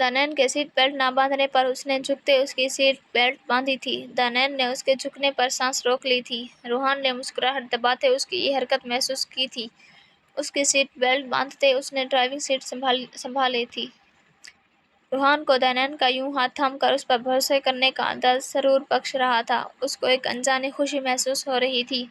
دانین کے سیٹ بیلٹ نہ باندھنے پر اس نے جھکتے اس کی سیٹ بیلٹ باندھی تھی۔ دانین نے اس کے جھکنے پر سانس روک لی تھی۔ روحان نے مسکراہٹ دباتے اس کی یہ حرکت محسوس کی تھی۔ اس کی سیٹ بیلٹ باندھتے اس نے ڈرائیونگ سیٹ سنبھالی تھی۔ روحان کو دانین کا یوں ہاتھ تھام کر اس پر بھروسے کرنے کا انداز سرور بخش رہا تھا۔ اس کو ایک انجانی خوشی محسوس ہو رہی تھی۔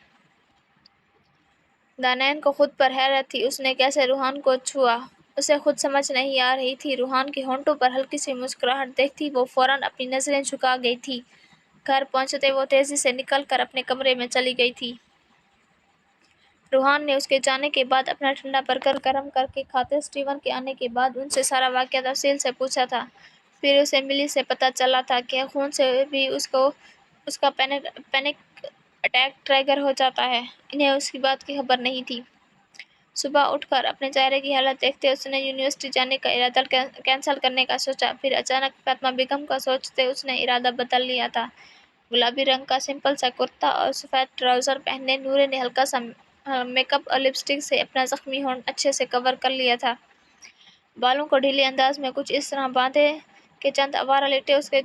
دانین کو خود پر حیرت تھی، اس نے کیسے روحان کو چھوا؟ اسے خود سمجھ نہیں آ رہی تھی۔ روحان کے ہونٹوں پر ہلکی سی مسکراہٹ دیکھتی وہ فوراً اپنی نظریں جھکا گئی تھی۔ گھر پہنچتے وہ تیزی سے نکل کر اپنے کمرے میں چلی گئی تھی۔ روحان نے اس کے جانے کے بعد اپنا ٹھنڈا برگر گرم کر کے کھاتے اسٹیون کے آنے کے بعد ان سے سارا واقعہ تفصیل سے پوچھا تھا۔ پھر اسے ملی سے پتہ چلا تھا کہ خون سے بھی اس کا پینک اٹیک ٹریگر ہو جاتا ہے۔ انہیں اس کی بات کی خبر نہیں تھی۔ صبح اٹھ کر اپنے چہرے کی حالت دیکھتے اس نے یونیورسٹی جانے کا ارادہ کینسل کرنے کا سوچا۔ پھر اچانک فاطمہ بیگم کا سوچتے اس نے ارادہ بدل لیا تھا۔ گلابی رنگ کا سمپل سا کرتا اور سفید ٹراؤزر پہنے نورے نے ہلکا سا میک اپ اور لپسٹک سے اپنا زخمی ہونٹ اچھے سے کور کر لیا تھا۔ بالوں کو ڈھیلے انداز میں کچھ اس طرح باندھے کہ چند آوارہ لٹے اس کے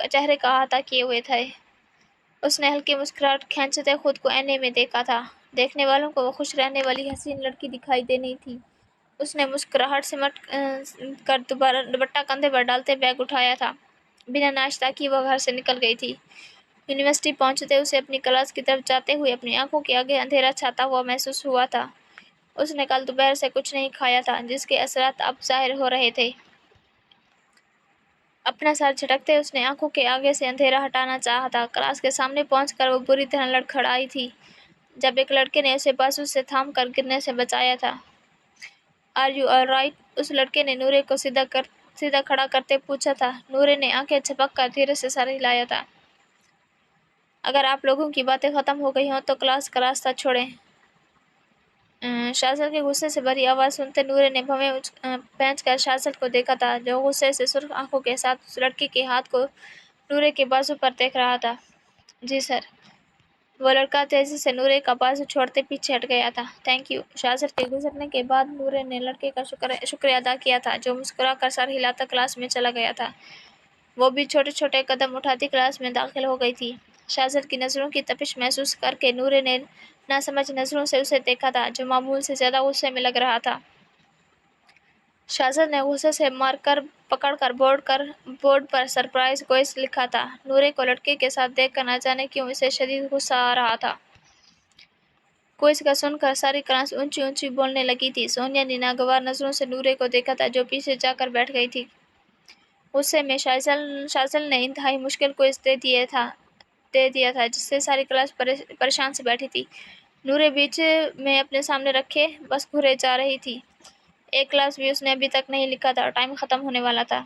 چہرے کا احاطہ کیے ہوئے تھے۔ اس نے ہلکی مسکراہٹ کھینچتے خود کو آئینے میں دیکھا تھا۔ دیکھنے والوں کو وہ خوش رہنے والی حسین لڑکی دکھائی دینی تھی۔ اس نے مسکراہٹ سمٹ کر دوپٹہ کندھے پر ڈالتے بیگ اٹھایا تھا۔ بنا ناشتہ کی وہ گھر سے نکل گئی تھی۔ یونیورسٹی پہنچتے اسے اپنی کلاس کی طرف جاتے ہوئے اپنی آنکھوں کے آگے اندھیرا چھاتا ہوا محسوس ہوا تھا۔ اس نے کل دوپہر سے کچھ نہیں کھایا تھا جس کے اثرات اب ظاہر ہو رہے تھے۔ اپنا سر جھٹکتے اس نے آنکھوں کے آگے سے اندھیرا ہٹانا چاہا تھا۔ کلاس کے سامنے پہنچ کر وہ بری طرح لڑکھڑائی تھی جب ایک لڑکے نے اسے بازو سے تھام کر گرنے سے بچایا تھا۔ "Are you all right?" اس لڑکے نے نورے کو سیدھا کھڑا کرتے پوچھا تھا۔ نورے نے آنکھیں جھپک کر دھیرے سے سر ہلایا تھا۔ "اگر آپ لوگوں کی باتیں ختم ہو گئی ہوں تو کلاس کا راستہ چھوڑیں۔" شاذل کے غصے سے بھری آواز سنتے نورے نے بھویں پھینچ کر شاذل کو دیکھا تھا جو غصے سے سرخ آنکھوں کے ساتھ اس لڑکے کے ہاتھ کو نورے کے بازو پر دیکھ رہا تھا۔ "جی سر۔" وہ لڑکا تیزی سے نورے کا بازو چھوڑتے پیچھے ہٹ گیا تھا۔ "Thank you." شاذل کے گزرنے کے بعد نورے نے لڑکے کا شکریہ ادا کیا تھا جو مسکرا کر سر ہلاتا کلاس میں چلا گیا تھا۔ وہ بھی چھوٹے چھوٹے قدم اٹھاتی کلاس میں داخل ہو گئی تھی۔ شاذل کی نظروں کی تپش محسوس کر کے نورے نے ناسمجھ نظروں سے اسے دیکھا تھا جو معمول سے زیادہ غصے میں لگ رہا تھا۔ شاذل نے غصے سے مارکر پکڑ کر بورڈ پر سرپرائز کوئز لکھا تھا۔ نورے کو لڑکے کے ساتھ دیکھ کر نہ جانے کیوں اسے شدید غصہ آ رہا تھا۔ کوئز کا سن کر ساری کلاس اونچی اونچی بولنے لگی تھی۔ سونیا نے ناگوار نظروں سے نورے کو دیکھا تھا جو پیچھے جا کر بیٹھ گئی تھی۔ غصے میں شاذل نے انتہائی مشکل کوئز دے دیا تھا جس سے ساری کلاس پریشان سے بیٹھی تھی۔ نورے بیچ میں اپنے سامنے رکھے بس گھرے جا رہی تھی۔ ایک کلاس بھی اس نے ابھی تک نہیں لکھا تھا اور ٹائم ختم ہونے والا تھا۔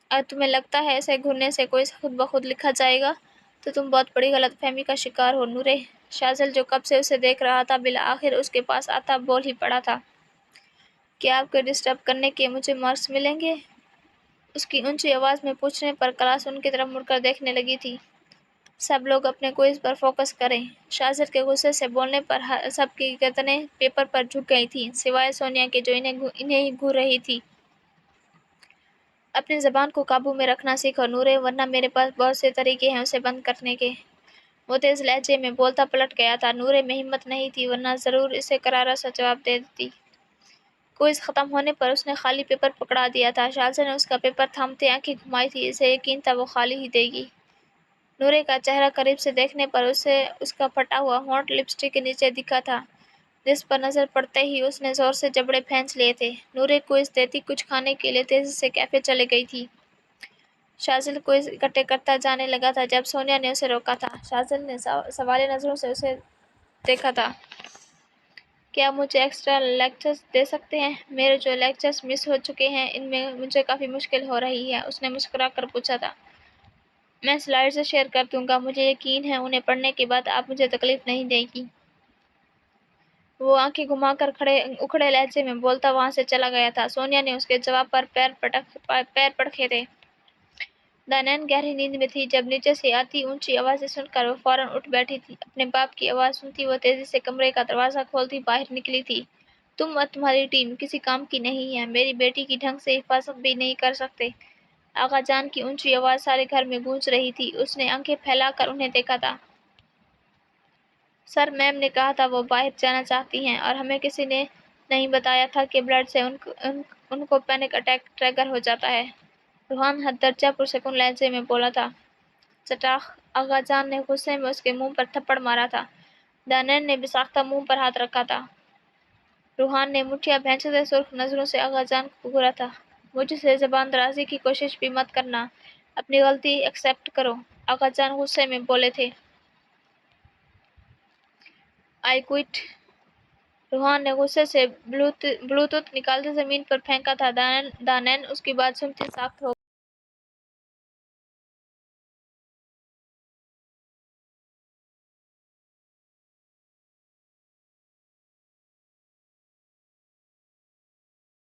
اگر تمہیں لگتا ہے ایسے گھرنے سے کوئز خود بخود لکھا جائے گا تو تم بہت بڑی غلط فہمی کا شکار ہو نورے۔ شاذل جو کب سے اسے دیکھ رہا تھا بالآخر اس کے پاس آتا بول ہی پڑا تھا۔ "کیا آپ کو ڈسٹرب کرنے کے مجھے مارکس ملیں گے؟" اس کی اونچی آواز میں پوچھنے پر کلاس ان کی طرف مڑ کر دیکھنے لگی تھی۔ "سب لوگ اپنے کوئز پر فوکس کریں۔" شاذل کے غصے سے بولنے پر سب کی گردنیں پیپر پر جھک گئی تھیں سوائے سونیا کے جو انہیں ہی گھور رہی تھی۔ "اپنی زبان کو قابو میں رکھنا سیکھو نورے ورنہ میرے پاس بہت سے طریقے ہیں اسے بند کرنے کے۔" وہ تیز لہجے میں بولتا پلٹ گیا تھا۔ نورے میں ہمت نہیں تھی ورنہ ضرور اسے کرارا سا جواب دے دیتی۔ کوئز ختم ہونے پر اس نے خالی پیپر پکڑا دیا تھا۔ شاذل نے اس کا پیپر تھامتے آنکھیں گھمائی تھی، اسے یقین تھا وہ خالی ہی دے گی۔ نورے کا چہرہ قریب سے دیکھنے پر اسے اس کا پھٹا ہوا ہونٹ لپسٹک کے نیچے دکھا تھا جس پر نظر پڑتے ہی اس نے زور سے جبڑے پھینچ لیے تھے۔ نورے کوئز دیتی کچھ کھانے کے لیے تیزی سے کیفے چلے گئی تھی۔ شاذل کوئز اکٹھے کرتا جانے لگا تھا جب سونیا نے اسے روکا تھا۔ شاذل نے سوالیہ نظروں سے اسے دیکھا تھا۔ "کیا مجھے ایکسٹرا لیکچرز دے سکتے ہیں؟ میرے جو لیکچرز مس ہو چکے ہیں ان میں مجھے کافی مشکل ہو رہی ہے۔" اس نے مسکرا کر پوچھا تھا۔ "میں سلائیڈز شیئر کر دوں گا، مجھے یقین ہے انہیں پڑھنے کے بعد آپ مجھے تکلیف نہیں دیں گی۔" وہ آنکھیں گھما کر اکھڑے لہجے میں بولتا وہاں سے چلا گیا تھا۔ سونیا نے اس کے جواب پر پیر پٹکے تھے۔ دانین گہری نیند میں تھی جب نیچے سے آتی اونچی آوازیں سن کر وہ فوراً اٹھ بیٹھی تھی۔ اپنے باپ کی آواز سنتی وہ تیزی سے کمرے کا دروازہ کھولتی باہر نکلی تھی۔ "تم اور تمہاری ٹیم کسی کام کی نہیں ہے، میری بیٹی کی ڈھنگ سے حفاظت بھی نہیں کر سکتے۔ آغا جان کی اونچی آواز سارے گھر میں گونج رہی تھی۔ اس نے آنکھیں پھیلا کر انہیں دیکھا تھا۔ سر، میم نے کہا تھا وہ باہر جانا چاہتی ہیں اور ہمیں کسی نے نہیں بتایا تھا کہ بلڈ سے ان کو پینک اٹیک ٹریگر ہو جاتا ہے۔ روحان حد درجہ پرسکون لہجے میں بولا تھا۔ چٹاخ! آغا جان نے غصے میں اس کے منہ پر تھپڑ مارا تھا۔ دانیل نے بھی ساختہ منہ پر ہاتھ رکھا تھا۔ روحان نے مٹھیاں بھینچتے سرخ نظروں سے آغا جان کو گھورا تھا۔ مجھ سے زبان درازی کی کوشش بھی مت کرنا، اپنی غلطی ایکسپٹ کرو، آغا جان غصے میں بولے تھے۔ I quit! روحان نے غصے سے بلوتوتھ نکالتے زمین پر پھینکا تھا۔ دانیل اس کی بات سنتے ساکت ہو